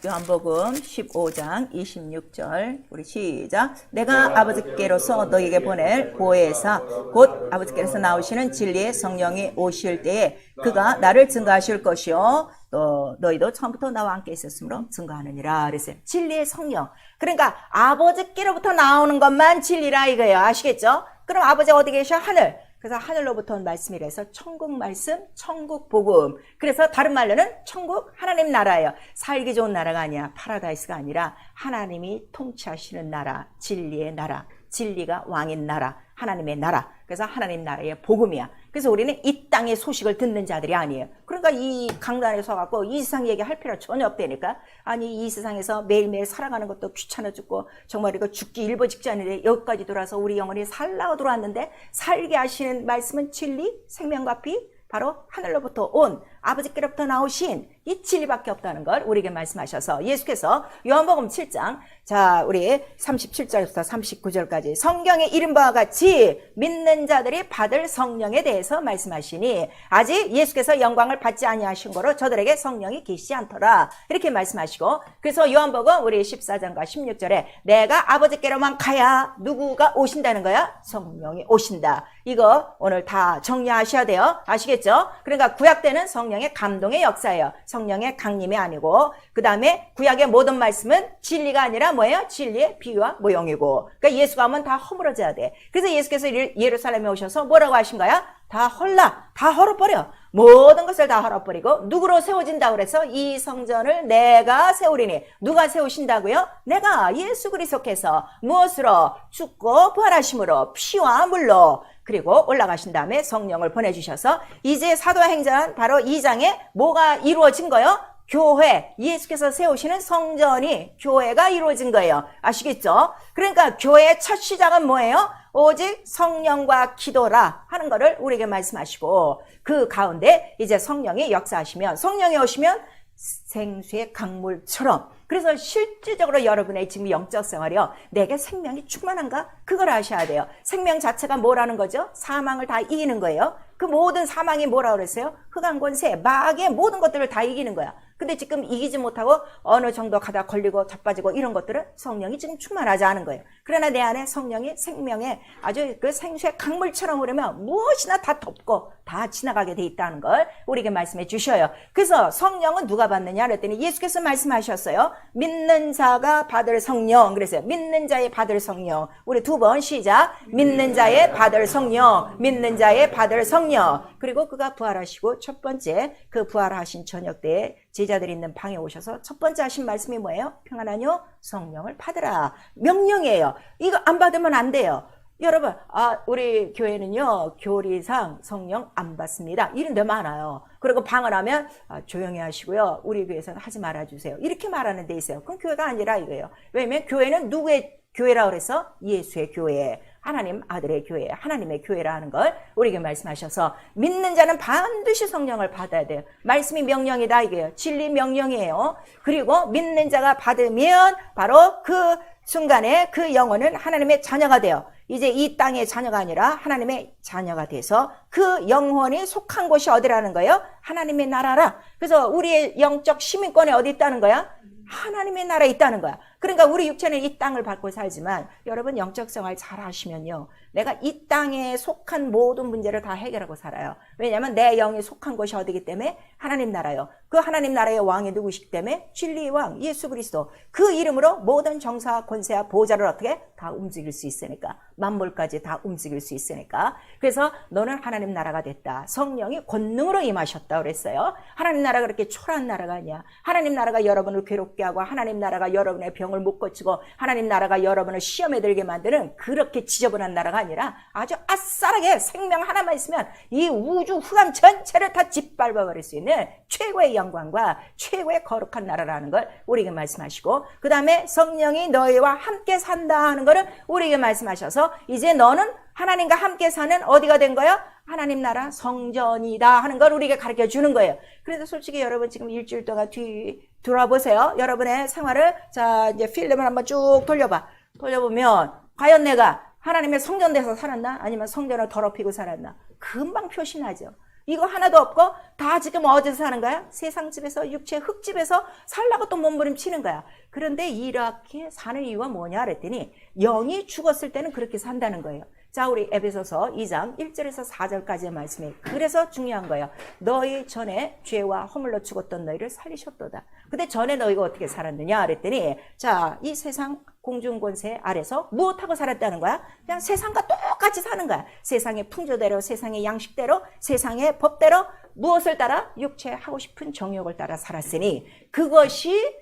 요한복음 15장 26절 우리 시작. 내가 아버지께로서 너희에게 보낼 보혜사 곧 아버지께로서 나오시는 진리의 성령이 오실 때에 그가 나를 증거하실 것이요 또 너희도 처음부터 나와 함께 있었으므로 증거하느니라 그랬어요. 진리의 성령. 그러니까 아버지께로부터 나오는 것만 진리라 이거예요. 아시겠죠? 그럼 아버지가 어디 계셔? 하늘. 그래서 하늘로부터 온 말씀이라서 천국 말씀, 천국 복음. 그래서 다른 말로는 천국 하나님 나라예요. 살기 좋은 나라가 아니야. 파라다이스가 아니라 하나님이 통치하시는 나라, 진리의 나라, 진리가 왕인 나라, 하나님의 나라. 그래서 하나님 나라의 복음이야. 그래서 우리는 이 땅의 소식을 듣는 자들이 아니에요. 그러니까 이 강단에 서갖고 이 세상 얘기할 필요 전혀 없다니까. 아니 이 세상에서 매일매일 살아가는 것도 귀찮아 죽고 정말 이거 죽기 일보 직전인데 여기까지 돌아서 우리 영혼이 살라고 들어왔는데 살게 하시는 말씀은 진리, 생명과 피 바로 하늘로부터 온 아버지께로부터 나오신 이 진리밖에 없다는 걸 우리에게 말씀하셔서 예수께서 요한복음 7장 자 우리 37절부터 39절까지 성경에 이른 바와 같이 믿는 자들이 받을 성령에 대해서 말씀하시니 아직 예수께서 영광을 받지 아니하신 거로 저들에게 성령이 계시지 않더라 이렇게 말씀하시고 그래서 요한복음 우리 14장과 16절에 내가 아버지께로만 가야 누구가 오신다는 거야? 성령이 오신다. 이거 오늘 다 정리하셔야 돼요. 아시겠죠? 그러니까 구약 때는 성령의 감동의 역사예요. 성령의 강림이 아니고 그 다음에 구약의 모든 말씀은 진리가 아니라 뭐예요? 진리의 비유와 모형이고 그러니까 예수가 오면 다 허물어져야 돼. 그래서 예수께서 예루살렘에 오셔서 뭐라고 하신 거야? 다 헐라, 다 헐어버려. 모든 것을 다 헐어버리고 누구로 세워진다고 그래서 이 성전을 내가 세우리니 누가 세우신다고요? 내가 예수 그리스도께서 무엇으로? 죽고 부활하심으로 피와 물로 그리고 올라가신 다음에 성령을 보내주셔서 이제 사도행전 바로 2장에 뭐가 이루어진 거예요? 교회, 예수께서 세우시는 성전이 교회가 이루어진 거예요. 아시겠죠? 그러니까 교회의 첫 시작은 뭐예요? 오직 성령과 기도라 하는 거를 우리에게 말씀하시고 그 가운데 이제 성령이 역사하시면 성령이 오시면 생수의 강물처럼 그래서 실질적으로 여러분의 지금 영적 생활이요. 내게 생명이 충만한가? 그걸 아셔야 돼요. 생명 자체가 뭐라는 거죠? 사망을 다 이기는 거예요. 그 모든 사망이 뭐라고 그랬어요? 흑암 권세, 마귀의 모든 것들을 다 이기는 거야. 근데 지금 이기지 못하고 어느 정도 가다 걸리고 자빠지고 이런 것들은 성령이 지금 충만하지 않은 거예요. 그러나 내 안에 성령이 생명의 아주 그 생수의 강물처럼 흐르면 무엇이나 다 덮고 다 지나가게 돼 있다는 걸 우리에게 말씀해 주셔요. 그래서 성령은 누가 받느냐 그랬더니 예수께서 말씀하셨어요. 믿는 자가 받을 성령. 그래서요. 믿는 자의 받을 성령. 우리 두 번 시작. 믿는 자의 받을 성령. 믿는 자의 받을 성령. 그리고 그가 부활하시고 첫 번째 그 부활하신 저녁 때에 제자들이 있는 방에 오셔서 첫 번째 하신 말씀이 뭐예요? 평안하뇨? 성령을 받으라. 명령이에요. 이거 안 받으면 안 돼요. 여러분, 우리 교회는요, 교리상 성령 안 받습니다. 이런 데 많아요. 그리고 방을 하면, 조용히 하시고요. 우리 교회에서는 하지 말아주세요. 이렇게 말하는 데 있어요. 그럼 교회가 아니라 이거예요. 왜냐면 교회는 누구의 교회라 그래서? 예수의 교회. 하나님 아들의 교회, 하나님의 교회라는 걸 우리에게 말씀하셔서 믿는 자는 반드시 성령을 받아야 돼요. 말씀이 명령이다 이게요. 진리 명령이에요. 그리고 믿는 자가 받으면 바로 그 순간에 그 영혼은 하나님의 자녀가 돼요. 이제 이 땅의 자녀가 아니라 하나님의 자녀가 돼서 그 영혼이 속한 곳이 어디라는 거예요? 하나님의 나라라. 그래서 우리의 영적 시민권이 어디 있다는 거야? 하나님의 나라에 있다는 거야. 그러니까 우리 육체는 이 땅을 밟고 살지만 여러분 영적 생활 잘 하시면요. 내가 이 땅에 속한 모든 문제를 다 해결하고 살아요. 왜냐하면 내 영이 속한 곳이 어디기 때문에 하나님 나라요. 그 하나님 나라의 왕이 누구시기 때문에 진리의 왕 예수 그리스도. 그 이름으로 모든 정사와 권세와 보좌를 어떻게 다 움직일 수 있으니까. 만물까지 다 움직일 수 있으니까. 그래서 너는 하나님 나라가 됐다. 성령이 권능으로 임하셨다 그랬어요. 하나님 나라가 그렇게 초라한 나라가 아니야. 하나님 나라가 여러분을 괴롭게 하고 하나님 나라가 여러분의 병을 못 고치고 하나님 나라가 여러분을 시험에 들게 만드는 그렇게 지저분한 나라가 아니라 아주 아싸하게 생명 하나만 있으면 이 우주 후감 전체를 다 짓밟아 버릴 수 있는 최고의 영광과 최고의 거룩한 나라라는 걸 우리에게 말씀하시고 그 다음에 성령이 너희와 함께 산다 하는 거를 우리에게 말씀하셔서 이제 너는 하나님과 함께 사는 어디가 된 거야? 하나님 나라 성전이다 하는 걸 우리에게 가르쳐 주는 거예요. 그래서 솔직히 여러분 지금 일주일 동안 돌아보세요. 여러분의 생활을 자 이제 필름을 한번 쭉 돌려보면 과연 내가 하나님의 성전 돼서 살았나? 아니면 성전을 더럽히고 살았나? 금방 표시나죠. 이거 하나도 없고 다 지금 어디서 사는 거야? 세상 집에서 육체 흙집에서 살라고 또 몸부림치는 거야. 그런데 이렇게 사는 이유가 뭐냐 그랬더니 영이 죽었을 때는 그렇게 산다는 거예요. 자, 우리 에베소서 2장 1절에서 4절까지의 말씀이 그래서 중요한 거예요. 너희 전에 죄와 허물로 죽었던 너희를 살리셨도다. 근데 전에 너희가 어떻게 살았느냐 그랬더니 자, 이 세상 공중권세 아래서 무엇하고 살았다는 거야? 그냥 세상과 똑같이 사는 거야. 세상의 풍조대로, 세상의 양식대로, 세상의 법대로 무엇을 따라? 육체 하고 싶은 정욕을 따라 살았으니 그것이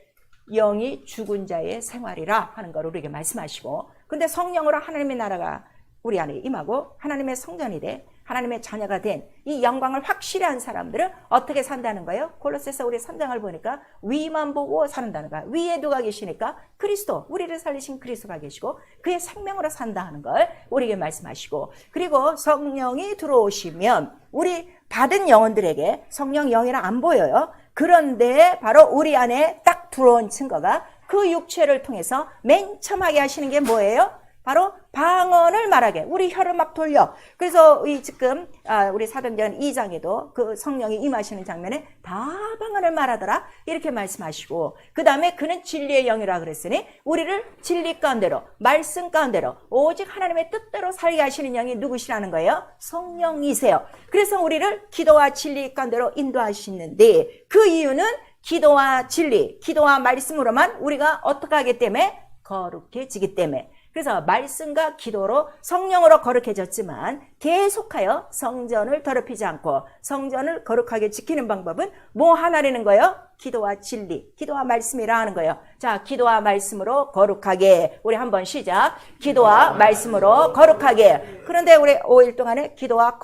영이 죽은 자의 생활이라 하는 걸 우리에게 말씀하시고 근데 성령으로 하나님의 나라가 우리 안에 임하고 하나님의 성전이 돼 하나님의 자녀가 된 이 영광을 확실히 한 사람들은 어떻게 산다는 거예요? 골로새서 우리 3장을 보니까 위만 보고 산다는 거야. 위에 누가 계시니까? 그리스도, 우리를 살리신 그리스도가 계시고 그의 생명으로 산다 하는 걸 우리에게 말씀하시고 그리고 성령이 들어오시면 우리 받은 영혼들에게 성령 영이라 안 보여요. 그런데 바로 우리 안에 딱 들어온 증거가 그 육체를 통해서 맨 처음 하게 하시는 게 뭐예요? 바로 방언을 말하게 우리 혀를 막 돌려. 그래서 이 지금 우리 사도행전 2장에도 그 성령이 임하시는 장면에 다 방언을 말하더라 이렇게 말씀하시고 그 다음에 그는 진리의 영이라 그랬으니 우리를 진리 가운데로 말씀 가운데로 오직 하나님의 뜻대로 살게 하시는 영이 누구시라는 거예요? 성령이세요. 그래서 우리를 기도와 진리 가운데로 인도하시는데 그 이유는 기도와 진리, 기도와 말씀으로만 우리가 어떻게 하기 때문에 거룩해지기 때문에 그래서 말씀과 기도로 성령으로 거룩해졌지만 계속하여 성전을 더럽히지 않고 성전을 거룩하게 지키는 방법은 뭐 하나라는 거예요? 기도와 진리, 기도와 말씀이라 하는 거예요. 자, 기도와 말씀으로 거룩하게 우리 한번 시작. 기도와 말씀으로 거룩하게. 그런데 우리 5일 동안에 기도와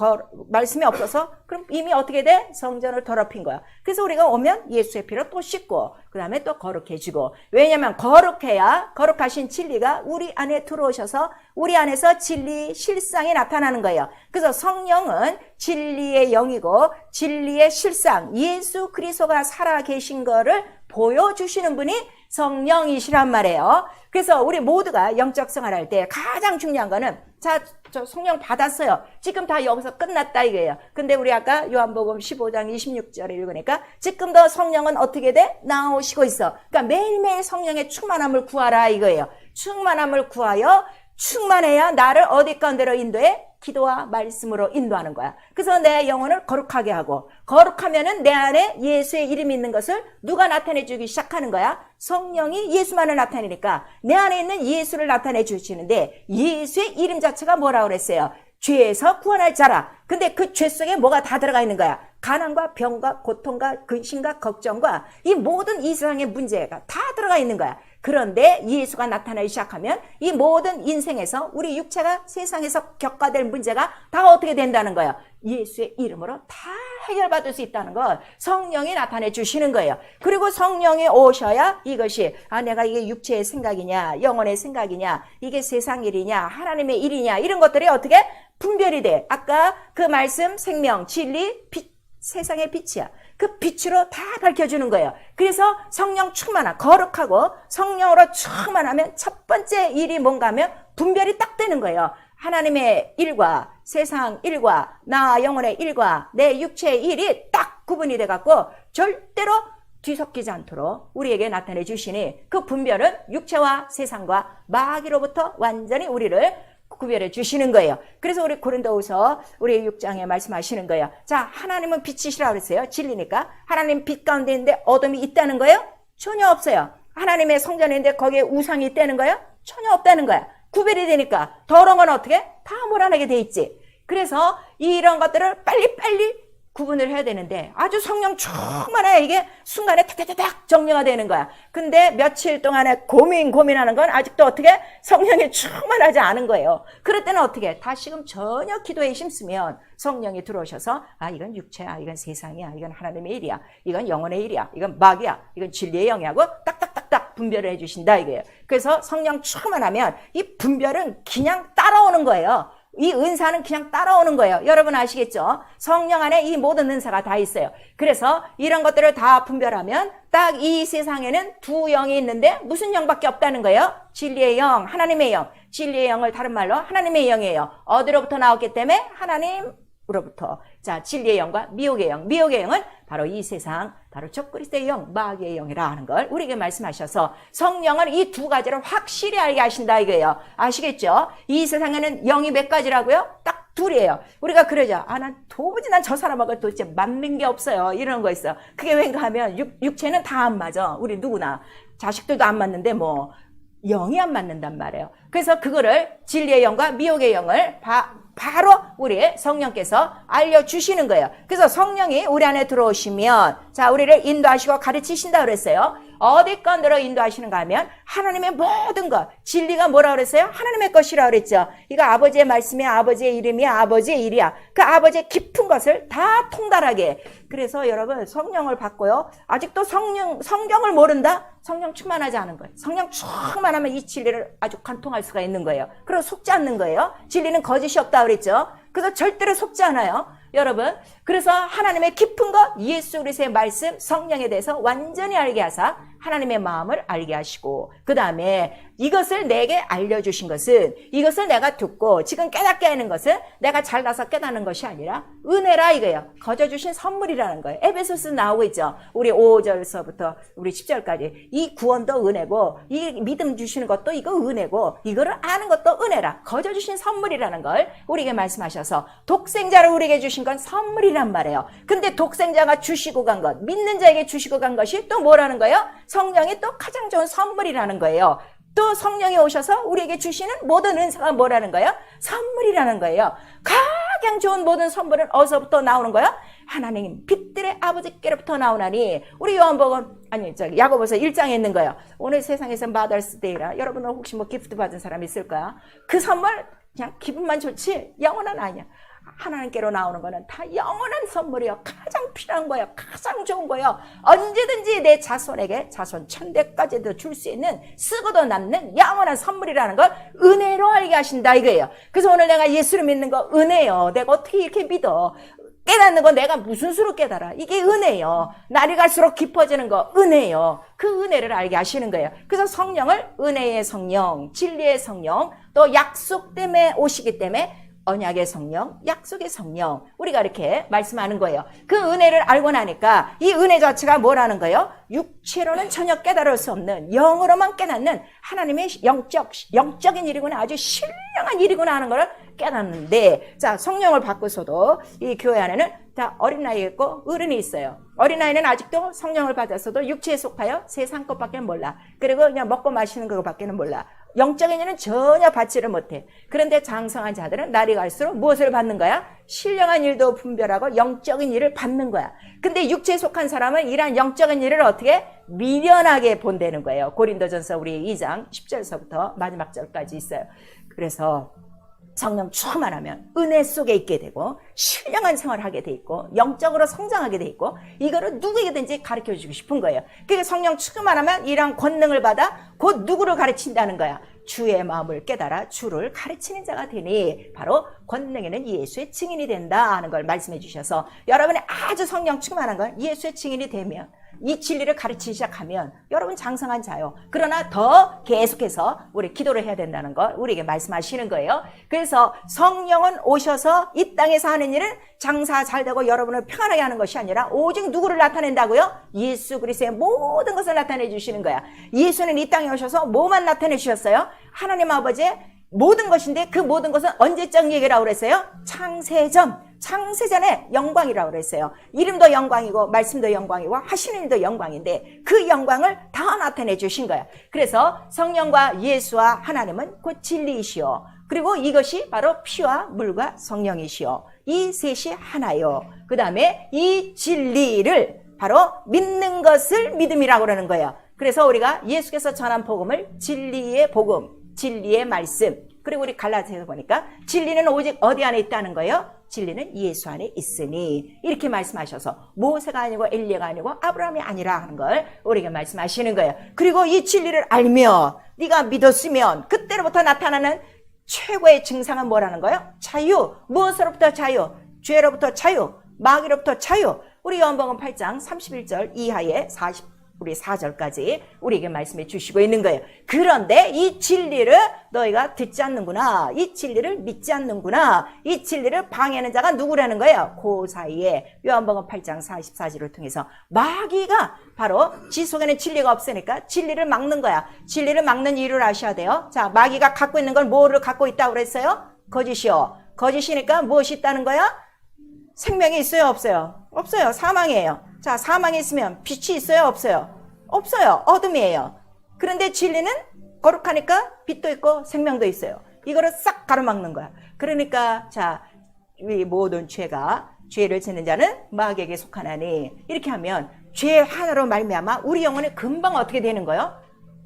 말씀이 없어서 그럼 이미 어떻게 돼? 성전을 더럽힌 거야. 그래서 우리가 오면 예수의 피로 또 씻고 그 다음에 또 거룩해지고 왜냐하면 거룩해야 거룩하신 진리가 우리 안에 들어오셔서 우리 안에서 진리 실상이 나타나는 거예요. 그래서 성령은 진리의 영이고 진리의 실상 예수 그리스도가 살아계신 거를 보여주시는 분이 성령이시란 말이에요. 그래서 우리 모두가 영적 생활할 때 가장 중요한 거는 자, 저 성령 받았어요. 지금 다 여기서 끝났다 이거예요. 근데 우리 아까 요한복음 15장 26절에 읽으니까 지금도 성령은 어떻게 돼? 나오시고 있어. 그러니까 매일매일 성령의 충만함을 구하라 이거예요. 충만함을 구하여 충만해야 나를 어디 가운데로 인도해? 기도와 말씀으로 인도하는 거야. 그래서 내 영혼을 거룩하게 하고, 거룩하면은 내 안에 예수의 이름이 있는 것을 누가 나타내 주기 시작하는 거야? 성령이 예수만을 나타내니까 내 안에 있는 예수를 나타내 주시는데, 예수의 이름 자체가 뭐라고 그랬어요? 죄에서 구원할 자라. 근데 그 죄 속에 뭐가 다 들어가 있는 거야? 가난과 병과 고통과 근심과 걱정과 이 모든 이 세상의 문제가 다 들어가 있는 거야. 그런데 예수가 나타나기 시작하면 이 모든 인생에서 우리 육체가 세상에서 겪어야 문제가 다 어떻게 된다는 거예요? 예수의 이름으로 다 해결받을 수 있다는 걸 성령이 나타내 주시는 거예요. 그리고 성령이 오셔야 이것이 내가 이게 육체의 생각이냐 영혼의 생각이냐 이게 세상 일이냐 하나님의 일이냐 이런 것들이 어떻게 분별이 돼. 아까 그 말씀 생명 진리 빛 세상의 빛이야. 그 빛으로 다 밝혀주는 거예요. 그래서 성령 충만함, 거룩하고 성령으로 충만하면 첫 번째 일이 뭔가 하면 분별이 딱 되는 거예요. 하나님의 일과 세상 일과 나 영혼의 일과 내 육체의 일이 딱 구분이 돼갖고 절대로 뒤섞이지 않도록 우리에게 나타내 주시니 그 분별은 육체와 세상과 마귀로부터 완전히 우리를 구별해 주시는 거예요. 그래서 우리 고린도후서 우리 6장에 말씀하시는 거예요. 자, 하나님은 빛이시라고 그랬어요. 진리니까. 하나님 빛 가운데 있는데 어둠이 있다는 거예요? 전혀 없어요. 하나님의 성전인데 거기에 우상이 있다는 거예요? 전혀 없다는 거야. 구별이 되니까 더러운 건 어떻게? 다 몰아내게 돼 있지. 그래서 이런 것들을 빨리빨리 구분을 해야 되는데 아주 성령 충만해야 이게 순간에 탁탁탁 정리가 되는 거야. 근데 며칠 동안에 고민하는 건 아직도 어떻게 성령이 충만하지 않은 거예요. 그럴 때는 어떻게 다시금 전혀 기도에 힘쓰면 성령이 들어오셔서 이건 육체야, 이건 세상이야, 이건 하나님의 일이야, 이건 영혼의 일이야, 이건 마귀야, 이건 진리의 영이하고 딱딱딱딱 분별을 해주신다 이거예요. 그래서 성령 충만하면 이 분별은 그냥 따라오는 거예요. 이 은사는 그냥 따라오는 거예요. 여러분 아시겠죠? 성령 안에 이 모든 은사가 다 있어요. 그래서 이런 것들을 다 분별하면 딱 이 세상에는 두 영이 있는데 무슨 영밖에 없다는 거예요? 진리의 영, 하나님의 영. 진리의 영을 다른 말로 하나님의 영이에요. 어디로부터 나왔기 때문에 하나님으로부터. 자, 진리의 영과 미혹의 영. 미혹의 영은 바로 이 세상, 바로 적그리스도의 영, 마귀의 영이라 하는 걸 우리에게 말씀하셔서 성령은 이 두 가지를 확실히 알게 하신다 이거예요. 아시겠죠? 이 세상에는 영이 몇 가지라고요? 딱 둘이에요. 우리가 그러죠. 난 도무지 난 저 사람하고 도대체 맞는 게 없어요. 이런 거 있어요. 그게 왠가 하면 육체는 다 안 맞아. 우리 누구나. 자식들도 안 맞는데 뭐 영이 안 맞는단 말이에요. 그래서 그거를 진리의 영과 미혹의 영을 바로 우리 성령께서 알려주시는 거예요. 그래서 성령이 우리 안에 들어오시면 자 우리를 인도하시고 가르치신다 그랬어요. 어디 건으로 인도하시는가 하면 하나님의 모든 것 진리가 뭐라 그랬어요? 하나님의 것이라 그랬죠. 이거 아버지의 말씀이야, 아버지의 이름이야, 아버지의 일이야. 그 아버지의 깊은 것을 다 통달하게. 그래서 여러분 성령을 받고요. 아직도 성경을 모른다? 성령 충만하지 않은 거예요. 성령 충만하면 이 진리를 아주 관통할 수가 있는 거예요. 그리고 속지 않는 거예요. 진리는 거짓이 없다 그랬죠. 그래서 절대로 속지 않아요. 여러분, 그래서 하나님의 깊은 것, 예수 그리스도의 말씀, 성령에 대해서 완전히 알게 하사 하나님의 마음을 알게 하시고 그 다음에 이것을 내게 알려주신 것은 이것을 내가 듣고 지금 깨닫게 하는 것은 내가 잘나서 깨닫는 것이 아니라 은혜라 이거예요. 거저 주신 선물이라는 거예요. 에베소서 나오고 있죠. 우리 5절서부터 우리 10절까지 이 구원도 은혜고 이 믿음 주시는 것도 이거 은혜고 이거를 아는 것도 은혜라. 거저 주신 선물이라는 걸 우리에게 말씀하셔서 독생자를 우리에게 주신 건 선물이란 말이에요. 근데 독생자가 주시고 간 것, 믿는 자에게 주시고 간 것이 또 뭐라는 거예요? 성령이 또 가장 좋은 선물이라는 거예요. 또 성령이 오셔서 우리에게 주시는 모든 은사가 뭐라는 거예요? 선물이라는 거예요. 가장 좋은 모든 선물은 어디서부터 나오는 거예요? 하나님 빛들의 아버지께로부터 나오나니 우리 요한복음 야고보서 1장에 있는 거예요. 오늘 세상에서 마더스 데이라 여러분은 혹시 뭐 기프트 받은 사람 있을까요? 그 선물 그냥 기분만 좋지 영원은 아니야. 하나님께로 나오는 거는 다 영원한 선물이요. 가장 필요한 거예요. 가장 좋은 거예요. 언제든지 내 자손에게 자손 천대까지도 줄 수 있는 쓰고도 남는 영원한 선물이라는 걸 은혜로 알게 하신다 이거예요. 그래서 오늘 내가 예수를 믿는 거 은혜요. 내가 어떻게 이렇게 믿어. 깨닫는 거 내가 무슨 수로 깨달아? 이게 은혜예요. 날이 갈수록 깊어지는 거 은혜예요. 그 은혜를 알게 하시는 거예요. 그래서 성령을 은혜의 성령, 진리의 성령, 또 약속 때문에 오시기 때문에 언약의 성령, 약속의 성령, 우리가 이렇게 말씀하는 거예요. 그 은혜를 알고 나니까 이 은혜 자체가 뭐라는 거예요? 육체로는 전혀 깨달을 수 없는, 영으로만 깨닫는 하나님의 영적인 일이구나, 아주 신령한 일이구나 하는 걸 깨닫는데, 자, 성령을 받고서도 이 교회 안에는 다 어린아이가 있고 어른이 있어요. 어린아이는 아직도 성령을 받았어도 육체에 속하여 세상 것밖에 몰라. 그리고 그냥 먹고 마시는 것밖에는 몰라. 영적인 일은 전혀 받지를 못해. 그런데 장성한 자들은 날이 갈수록 무엇을 받는 거야? 신령한 일도 분별하고 영적인 일을 받는 거야. 근데 육체에 속한 사람은 이러한 영적인 일을 어떻게 미련하게 본다는 거예요. 고린도전서 우리 2장 10절서부터 마지막 절까지 있어요. 그래서 성령 충만 하면 은혜 속에 있게 되고 신령한 생활을 하게 돼 있고 영적으로 성장하게 돼 있고 이거를 누구에게든지 가르쳐주고 싶은 거예요. 그러니까 성령 충만 하면 이런 권능을 받아 곧 누구를 가르친다는 거야. 주의 마음을 깨달아 주를 가르치는 자가 되니 바로 권능에는 예수의 증인이 된다 하는 걸 말씀해 주셔서 여러분이 아주 성령 충만한 건 예수의 증인이 되면 이 진리를 가르치기 시작하면 여러분 장성한 자요. 그러나 더 계속해서 우리 기도를 해야 된다는 걸 우리에게 말씀하시는 거예요. 그래서 성령은 오셔서 이 땅에서 하는 일은 장사 잘 되고 여러분을 평안하게 하는 것이 아니라 오직 누구를 나타낸다고요? 예수 그리스도의 모든 것을 나타내 주시는 거야. 예수는 이 땅에 오셔서 뭐만 나타내 주셨어요? 하나님 아버지의 모든 것인데 그 모든 것은 언제적 얘기라고 그랬어요? 창세전의 영광이라고 그랬어요. 이름도 영광이고 말씀도 영광이고 하시는 일도 영광인데 그 영광을 다 나타내 주신 거야. 그래서 성령과 예수와 하나님은 곧 진리이시오. 그리고 이것이 바로 피와 물과 성령이시오. 이 셋이 하나요. 그 다음에 이 진리를 바로 믿는 것을 믿음이라고 그러는 거예요. 그래서 우리가 예수께서 전한 복음을 진리의 복음, 진리의 말씀, 그리고 우리 갈라디아서 보니까 진리는 오직 어디 안에 있다는 거예요? 진리는 예수 안에 있으니 이렇게 말씀하셔서 모세가 아니고 엘리야가 아니고 아브라함이 아니라 하는 걸 우리에게 말씀하시는 거예요. 그리고 이 진리를 알며 네가 믿었으면 그때로부터 나타나는 최고의 증상은 뭐라는 거예요? 자유. 무엇으로부터 자유? 죄로부터 자유, 마귀로부터 자유. 우리 요한복음 8장 31절 이하에 4절까지 우리에게 말씀해 주시고 있는 거예요. 그런데 이 진리를 너희가 듣지 않는구나. 이 진리를 믿지 않는구나. 이 진리를 방해하는 자가 누구라는 거예요? 그 사이에 요한복음 8장 44절을 통해서 마귀가 바로 지 속에는 진리가 없으니까 진리를 막는 거야. 진리를 막는 이유를 아셔야 돼요. 자, 마귀가 갖고 있는 걸 뭐를 갖고 있다고 그랬어요? 거짓이요. 거짓이니까 무엇이 있다는 거야? 생명이 있어요, 없어요? 없어요. 사망이에요. 자, 사망이 있으면 빛이 있어요, 없어요? 없어요. 어둠이에요. 그런데 진리는 거룩하니까 빛도 있고 생명도 있어요. 이거를 싹 가로막는 거야. 그러니까 자, 이 모든 죄를 짓는 자는 마귀에게 속하나니 이렇게 하면 죄 하나로 말미암아 우리 영혼이 금방 어떻게 되는 거예요?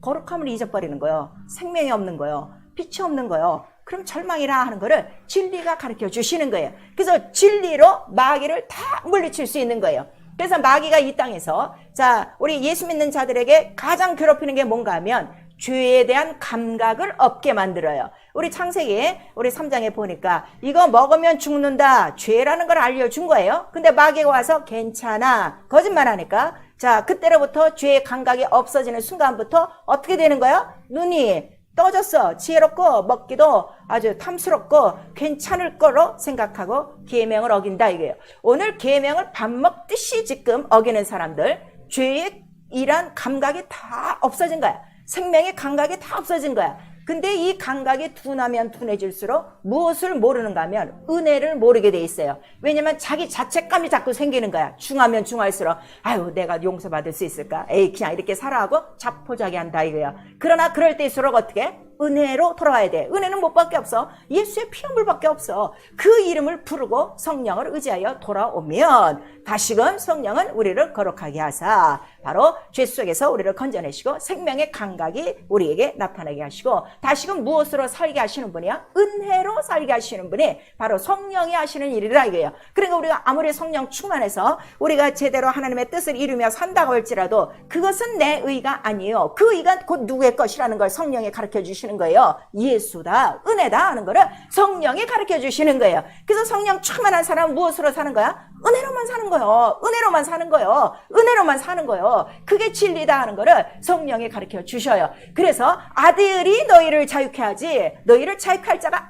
거룩함을 잊어버리는 거예요. 생명이 없는 거예요. 빛이 없는 거예요. 그럼 절망이라 하는 거를 진리가 가르쳐 주시는 거예요. 그래서 진리로 마귀를 다 물리칠 수 있는 거예요. 그래서 마귀가 이 땅에서 자, 우리 예수 믿는 자들에게 가장 괴롭히는 게 뭔가 하면 죄에 대한 감각을 없게 만들어요. 우리 창세기 우리 3장에 보니까 이거 먹으면 죽는다. 죄라는 걸 알려준 거예요. 근데 마귀가 와서 괜찮아. 거짓말하니까 자, 그때로부터 죄의 감각이 없어지는 순간부터 어떻게 되는 거예요? 눈이 떠졌어. 지혜롭고 먹기도 아주 탐스럽고 괜찮을 거로 생각하고 계명을 어긴다 이거예요. 오늘 계명을 밥 먹듯이 지금 어기는 사람들 죄의 이란 감각이 다 없어진 거야. 생명의 감각이 다 없어진 거야. 근데 이 감각이 둔하면 둔해질수록 무엇을 모르는가 하면 은혜를 모르게 돼 있어요. 왜냐면 자기 자책감이 자꾸 생기는 거야. 중하면 중할수록 아유 내가 용서받을 수 있을까? 에이 그냥 이렇게 살아하고 자포자기한다 이거야. 그러나 그럴 때일수록 어떻게? 은혜로 돌아와야 돼. 은혜는 뭐밖에 없어? 예수의 피눈물밖에 없어. 그 이름을 부르고 성령을 의지하여 돌아오면 다시금 성령은 우리를 거룩하게 하사 바로 죄 속에서 우리를 건져내시고 생명의 감각이 우리에게 나타나게 하시고 다시금 무엇으로 살게 하시는 분이야? 은혜로 살게 하시는 분이 바로 성령이 하시는 일이라 이거예요. 그러니까 우리가 아무리 성령 충만해서 우리가 제대로 하나님의 뜻을 이루며 산다고 할지라도 그것은 내 의가 아니에요. 그 의가 곧 누구의 것이라는 걸 성령이 가르쳐 주시는 주시는 거예요. 예수다, 은혜다 하는 거를 성령이 가르쳐 주시는 거예요. 그래서 성령 충만한 사람은 무엇으로 사는 거야? 은혜로만 사는 거예요. 은혜로만 사는 거예요. 은혜로만 사는 거예요. 그게 진리다 하는 거를 성령이 가르쳐 주셔요. 그래서 아들이 너희를 자유케 하지 너희를 자유할 자가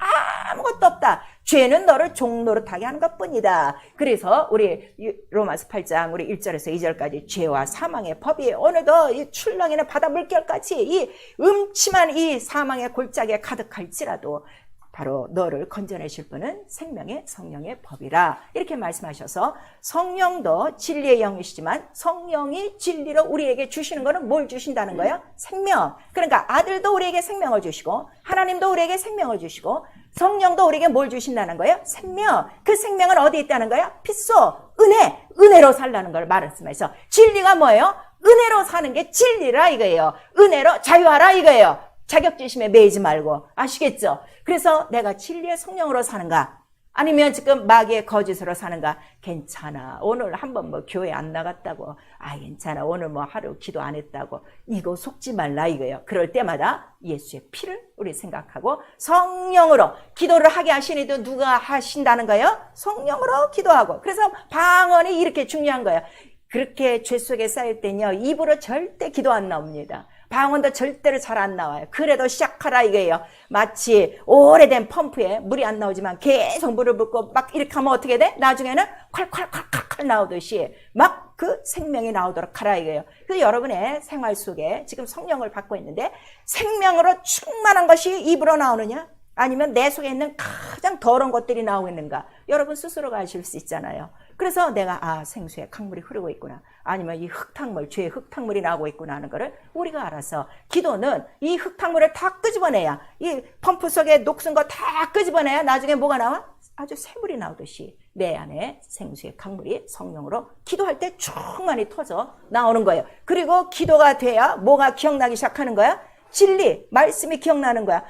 아무것도 없다. 죄는 너를 종노릇하게 하는 것뿐이다. 그래서 우리 로마서 8장 우리 1절에서 2절까지 죄와 사망의 법이 오늘도 이 출렁이는 바다 물결같이 이 음침한 이 사망의 골짜기에 가득할지라도 바로 너를 건져내실 분은 생명의 성령의 법이라 이렇게 말씀하셔서 성령도 진리의 영이시지만 성령이 진리로 우리에게 주시는 것은 뭘 주신다는 거예요? 생명. 그러니까 아들도 우리에게 생명을 주시고 하나님도 우리에게 생명을 주시고 성령도 우리에게 뭘 주신다는 거예요? 생명. 그 생명은 어디에 있다는 거예요? 핏소, 은혜, 은혜로 살라는 걸 말씀해서 진리가 뭐예요? 은혜로 사는 게 진리라 이거예요. 은혜로 자유하라 이거예요. 자격지심에 매이지 말고 아시겠죠? 그래서 내가 진리의 성령으로 사는가? 아니면 지금 마귀의 거짓으로 사는가? 괜찮아. 오늘 한번 뭐 교회 안 나갔다고. 괜찮아. 오늘 뭐 하루 기도 안 했다고. 이거 속지 말라 이거예요. 그럴 때마다 예수의 피를 우리 생각하고 성령으로 기도를 하게 하시니도 누가 하신다는 거예요? 성령으로 기도하고. 그래서 방언이 이렇게 중요한 거예요. 그렇게 죄 속에 쌓일 때는요. 입으로 절대 기도 안 나옵니다. 방언도 절대로 잘 안 나와요. 그래도 시작하라 이거예요. 마치 오래된 펌프에 물이 안 나오지만 계속 물을 붓고 막 이렇게 하면 어떻게 돼? 나중에는 콸콸콸콸 나오듯이 막 그 생명이 나오도록 하라 이거예요. 그래서 여러분의 생활 속에 지금 성령을 받고 있는데 생명으로 충만한 것이 입으로 나오느냐? 아니면 내 속에 있는 가장 더러운 것들이 나오고 있는가? 여러분 스스로가 아실 수 있잖아요. 그래서 내가 생수의 강물이 흐르고 있구나. 아니면 이 흙탕물, 죄의 흙탕물이 나오고 있구나 하는 거를 우리가 알아서 기도는 이 흙탕물을 다 끄집어내야 이 펌프 속에 녹슨 거 다 끄집어내야 나중에 뭐가 나와? 아주 새물이 나오듯이 내 안에 생수의 강물이 성령으로 기도할 때 충만히 터져 나오는 거예요. 그리고 기도가 돼야 뭐가 기억나기 시작하는 거야? 진리, 말씀이 기억나는 거야.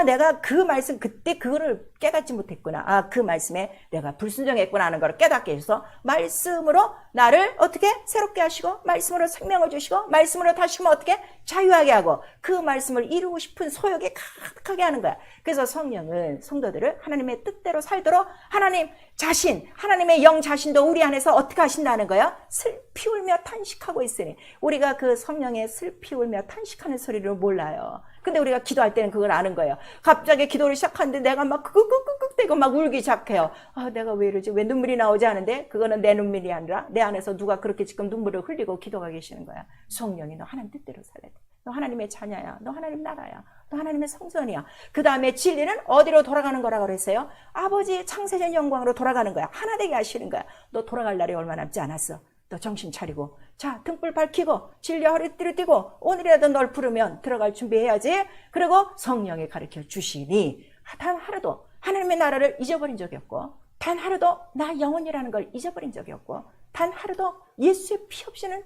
내가 그 말씀 그때 그거를 깨닫지 못했구나. 그 말씀에 내가 불순종했구나 하는 걸 깨닫게 해서 말씀으로 나를 어떻게 새롭게 하시고 말씀으로 생명을 주시고 말씀으로 다시 어떻게 자유하게 하고 그 말씀을 이루고 싶은 소욕이 가득하게 하는 거야. 그래서 성령은 성도들을 하나님의 뜻대로 살도록 하나님 자신, 하나님의 영 자신도 우리 안에서 어떻게 하신다는 거야? 슬피 울며 탄식하고 있으니 우리가 그 성령의 슬피 울며 탄식하는 소리를 몰라요. 근데 우리가 기도할 때는 그걸 아는 거예요. 갑자기 기도를 시작하는데 내가 막 끄끄끄끄 대고 막 울기 시작해요. 내가 왜 이러지? 왜 눈물이 나오지 않은데? 그거는 내 눈물이 아니라 내 안에서 누가 그렇게 지금 눈물을 흘리고 기도가 계시는 거야. 성령이 너 하나님 뜻대로 살아야 돼. 너 하나님의 자녀야. 너 하나님 나라야. 너 하나님의 성전이야. 그 다음에 진리는 어디로 돌아가는 거라고 그랬어요? 아버지 창세전 영광으로 돌아가는 거야. 하나 되게 하시는 거야. 너 돌아갈 날이 얼마 남지 않았어. 너 정신 차리고 자 등불 밝히고 진리 허리띠를 띠고 오늘이라도 널 부르면 들어갈 준비해야지. 그리고 성령이 가르쳐 주시니 단 하루도 하나님의 나라를 잊어버린 적이 없고 단 하루도 나 영혼이라는 걸 잊어버린 적이 없고 단 하루도 예수의 피 없이는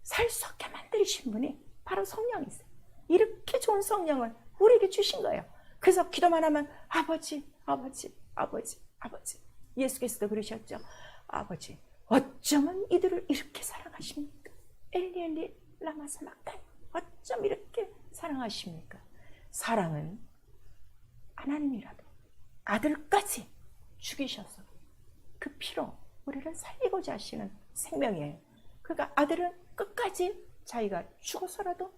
살 수 없게 만드신 분이 바로 성령이세요. 이렇게 좋은 성령을 우리에게 주신 거예요. 그래서 기도만 하면 아버지 아버지 아버지 아버지 예수께서도 그러셨죠. 아버지 어쩌면 이들을 이렇게 사랑하십니까? 엘리 엘리 라마 사막탄 어쩜 이렇게 사랑하십니까? 사랑은 하나님이라도 아들까지 죽이셔서 그 피로 우리를 살리고자 하시는 생명이에요. 그러니까 아들은 끝까지 자기가 죽어서라도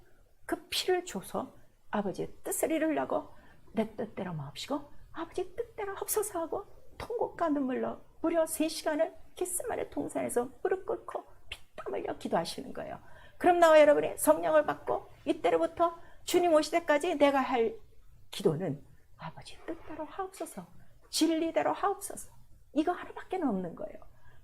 그 피를 줘서 아버지의 뜻을 이루려고 내 뜻대로 마옵시고 아버지 뜻대로 합서서 하고 통곡과 눈물로 무려 3시간을 겟세마네 동산에서 무릎 꿇고 피땀 흘려 기도하시는 거예요. 그럼 나와 여러분이 성령을 받고 이때로부터 주님 오실 때까지 내가 할 기도는 아버지 뜻대로 하옵소서, 진리대로 하옵소서, 이거 하나밖에 없는 거예요.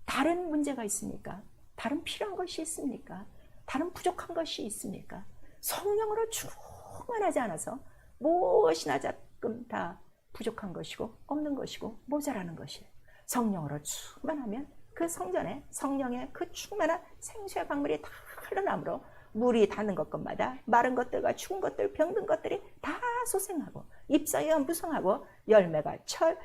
다른 문제가 있습니까? 다른 필요한 것이 있습니까? 다른 부족한 것이 있습니까? 성령으로 충만하지 않아서 무엇이나 조금 다 부족한 것이고 없는 것이고 모자라는 것이에요. 성령으로 충만하면 그 성전에 성령의 그 충만한 생수의 강물이 다 흘러나므로 물이 닿는 것마다 마른 것들과 죽은 것들, 병든 것들이 다 소생하고 잎사귀가 무성하고 열매가 철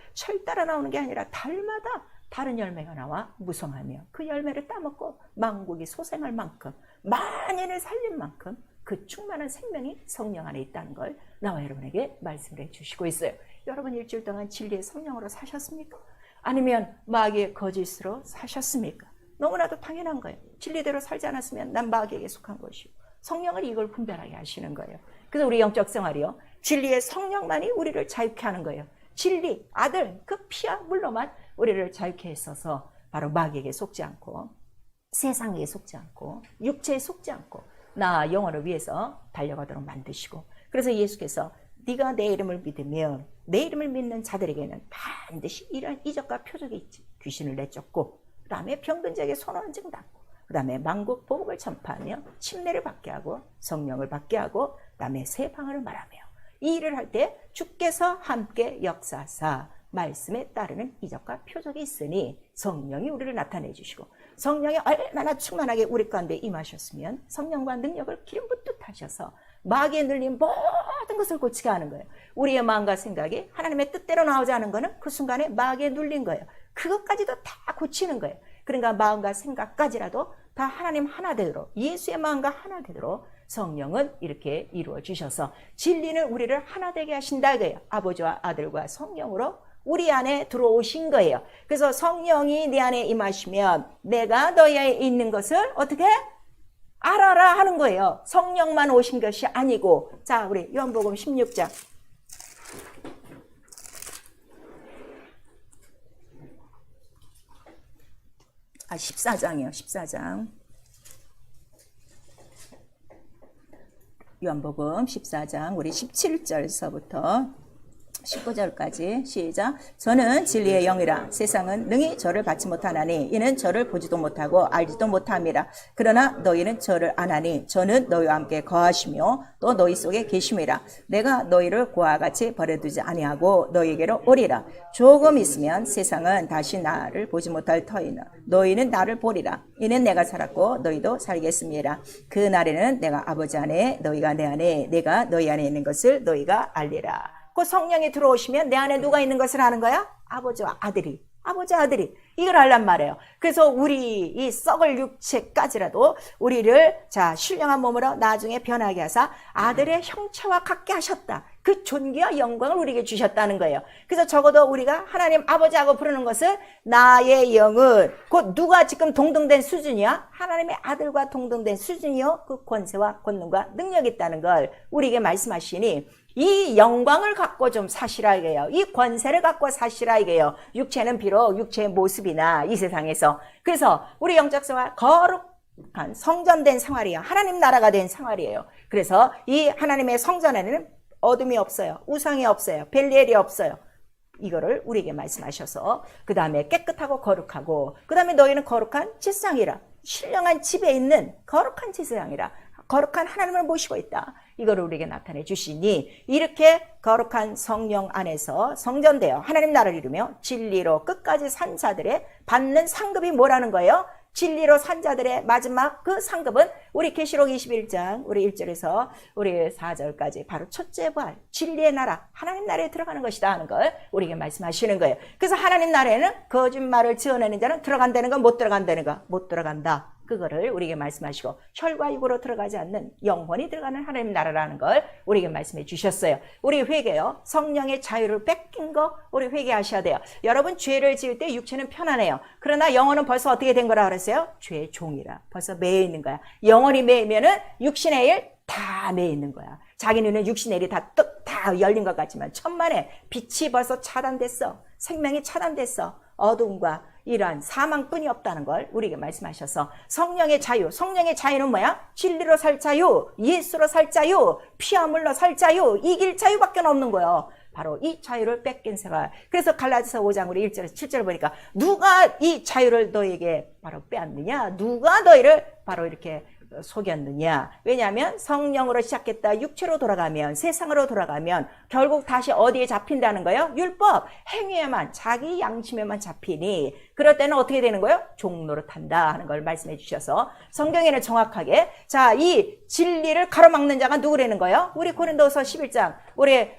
따라 나오는 게 아니라 달마다 다른 열매가 나와 무성하며 그 열매를 따먹고 만국이 소생할 만큼 만인을 살린 만큼 그 충만한 생명이 성령 안에 있다는 걸 나와 여러분에게 말씀을 해주시고 있어요. 여러분 일주일 동안 진리의 성령으로 사셨습니까? 아니면 마귀의 거짓으로 사셨습니까? 너무나도 당연한 거예요. 진리대로 살지 않았으면 난 마귀에게 속한 것이고, 성령을 이걸 분별하게 하시는 거예요. 그래서 우리 영적 생활이요, 진리의 성령만이 우리를 자유케 하는 거예요. 진리, 아들, 그 피와 물로만 우리를 자유케 했어서 바로 마귀에게 속지 않고, 세상에 속지 않고, 육체에 속지 않고 나 영혼을 위해서 달려가도록 만드시고, 그래서 예수께서 네가 내 이름을 믿으면, 내 이름을 믿는 자들에게는 반드시 이런 이적과 표적이 있지. 귀신을 내쫓고, 그 다음에 병든 자에게 손을 증답고, 그 다음에 만국 복음을 전파하며 침례를 받게 하고 성령을 받게 하고, 그 다음에 새 방언을 말하며, 이 일을 할 때 주께서 함께 역사하사 말씀에 따르는 이적과 표적이 있으니 성령이 우리를 나타내 주시고, 성령이 얼마나 충만하게 우리 가운데 임하셨으면 성령과 능력을 기름 붓듯 하셔서 마귀에 눌린 모든 것을 고치게 하는 거예요. 우리의 마음과 생각이 하나님의 뜻대로 나오지 않은 거는 그 순간에 마귀에 눌린 거예요. 그것까지도 다 고치는 거예요. 그러니까 마음과 생각까지라도 다 하나님 하나 되도록, 예수의 마음과 하나 되도록 성령은 이렇게 이루어 주셔서 진리는 우리를 하나 되게 하신다 그래요. 아버지와 아들과 성령으로 우리 안에 들어오신 거예요. 그래서 성령이 내 안에 임하시면 내가 너희 안에 있는 것을 어떻게 알아라 하는 거예요. 성령만 오신 것이 아니고. 자, 우리 요한복음 16장. 14장이요. 14장. 요한복음 14장 우리 17절서부터 19절까지 시작. 저는 진리의 영이라 세상은 능히 저를 받지 못하나니 이는 저를 보지도 못하고 알지도 못함이라. 그러나 너희는 저를 아나니 저는 너희와 함께 거하시며 또 너희 속에 계심이라. 내가 너희를 고와 같이 버려두지 아니하고 너희에게로 오리라. 조금 있으면 세상은 다시 나를 보지 못할 터이나 너희는 나를 보리라. 이는 내가 살았고 너희도 살겠습니다. 그 날에는 내가 아버지 안에 너희가 내 안에 내가 너희 안에 있는 것을 너희가 알리라. 그 성령이 들어오시면 내 안에 누가 있는 것을 아는 거야? 아버지와 아들이. 아버지 아들이 이걸 알란 말이에요. 그래서 우리 이 썩을 육체까지라도 우리를 자 신령한 몸으로 나중에 변하게 하사 아들의 형체와 같게 하셨다. 그 존귀와 영광을 우리에게 주셨다는 거예요. 그래서 적어도 우리가 하나님 아버지하고 부르는 것을 나의 영은 곧 누가 지금 동등된 수준이야? 하나님의 아들과 동등된 수준이요. 그 권세와 권능과 능력이 있다는 걸 우리에게 말씀하시니 이 영광을 갖고 좀 사시라 이게요. 이 권세를 갖고 사시라 이게요. 육체는 비록 육체의 모습이나 이 세상에서. 그래서 우리 영적 생활 거룩한 성전된 생활이에요. 하나님 나라가 된 생활이에요. 그래서 이 하나님의 성전에는 어둠이 없어요. 우상이 없어요. 벨리엘이 없어요. 이거를 우리에게 말씀하셔서 그 다음에 깨끗하고 거룩하고 그 다음에 너희는 거룩한 제사장이라. 신령한 집에 있는 거룩한 제사장이라. 거룩한 하나님을 모시고 있다. 이거를 우리에게 나타내 주시니 이렇게 거룩한 성령 안에서 성전되어 하나님 나라를 이루며 진리로 끝까지 산 자들의 받는 상급이 뭐라는 거예요? 진리로 산 자들의 마지막 그 상급은 우리 계시록 21장 우리 1절에서 우리 4절까지 바로 첫째 부활 진리의 나라 하나님 나라에 들어가는 것이다 하는 걸 우리에게 말씀하시는 거예요. 그래서 하나님 나라에는 거짓말을 지어내는 자는 들어간다는 거 못 들어간다는 거 못 들어간다. 그거를 우리에게 말씀하시고 혈과 육으로 들어가지 않는 영혼이 들어가는 하나님 나라라는 걸 우리에게 말씀해 주셨어요. 우리 회개요. 성령의 자유를 뺏긴 거 우리 회개하셔야 돼요. 여러분 죄를 지을 때 육체는 편안해요. 그러나 영혼은 벌써 어떻게 된 거라 그랬어요? 죄의 종이라. 벌써 매여 있는 거야. 영혼이 매이면은 육신의 일 다 매여 있는 거야. 자기 눈은 육신의 일이 다 열린 것 같지만 천만에 빛이 벌써 차단됐어. 생명이 차단됐어. 어둠과 이러한 사망뿐이 없다는 걸 우리에게 말씀하셔서 성령의 자유, 성령의 자유는 뭐야? 진리로 살 자유, 예수로 살 자유, 피와 물로 살 자유, 이길 자유밖에 없는 거예요. 바로 이 자유를 뺏긴 생활. 그래서 갈라디아서 5장 우리 1절에서 7절 보니까 누가 이 자유를 너에게 바로 빼앗느냐? 누가 너희를 바로 이렇게 속였느냐? 왜냐하면 성령으로 시작했다 육체로 돌아가면 세상으로 돌아가면 결국 다시 어디에 잡힌다는 거예요? 율법 행위에만 자기 양심에만 잡히니 그럴 때는 어떻게 되는 거예요? 종노릇한다 하는 걸 말씀해 주셔서 성경에는 정확하게 자, 이 진리를 가로막는 자가 누구라는 거예요? 우리 고린도서 11장 우리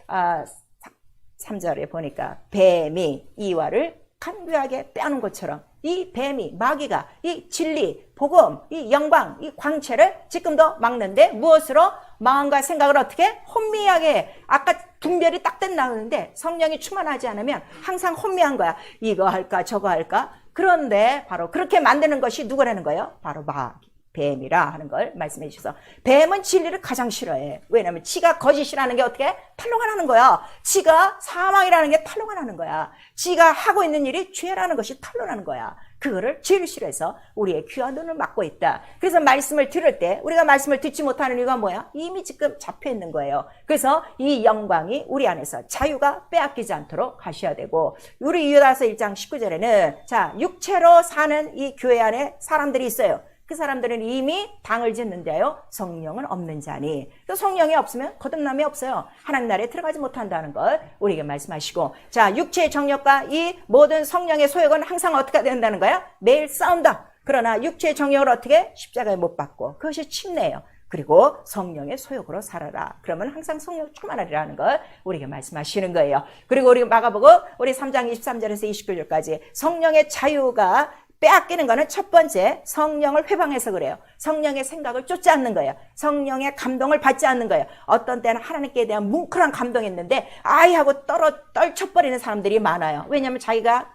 3절에 보니까 뱀이 이와를 간교하게 빼앗는 것처럼 이 뱀이, 마귀가 이 진리, 복음, 이 영광, 이 광채를 지금도 막는데 무엇으로? 마음과 생각을 어떻게? 혼미하게. 아까 분별이 딱 나오는데 성령이 충만하지 않으면 항상 혼미한 거야. 이거 할까 저거 할까? 그런데 바로 그렇게 만드는 것이 누구라는 거예요? 바로 마귀. 뱀이라 하는 걸 말씀해 주셔서 뱀은 진리를 가장 싫어해. 왜냐하면 지가 거짓이라는 게 어떻게? 탄로가 나는 거야. 지가 사망이라는 게 탄로가 나는 거야. 지가 하고 있는 일이 죄라는 것이 탄로 나는 거야. 그거를 제일 싫어해서 우리의 귀와 눈을 막고 있다. 그래서 말씀을 들을 때 우리가 말씀을 듣지 못하는 이유가 뭐야? 이미 지금 잡혀 있는 거예요. 그래서 이 영광이 우리 안에서 자유가 빼앗기지 않도록 하셔야 되고, 우리 유다서 1장 19절에는 자, 육체로 사는 이 교회 안에 사람들이 있어요. 그 사람들은 이미 당을 짓는데요, 성령은 없는 자니. 성령이 없으면 거듭남이 없어요. 하나님 나라에 들어가지 못한다는 걸 우리에게 말씀하시고, 자, 육체의 정욕과 이 모든 성령의 소욕은 항상 어떻게 된다는 거야? 매일 싸운다. 그러나 육체의 정욕을 어떻게? 십자가에 못 박고, 그것이 침례예요. 그리고 성령의 소욕으로 살아라. 그러면 항상 성령 충만하리라는 걸 우리에게 말씀하시는 거예요. 그리고 우리 마가복음 우리 3장 23절에서 29절까지 성령의 자유가 빼앗기는 거는 첫 번째, 성령을 회방해서 그래요. 성령의 생각을 쫓지 않는 거예요. 성령의 감동을 받지 않는 거예요. 어떤 때는 하나님께 대한 뭉클한 감동이 있는데 아이 하고 떨쳐버리는 사람들이 많아요. 왜냐하면 자기가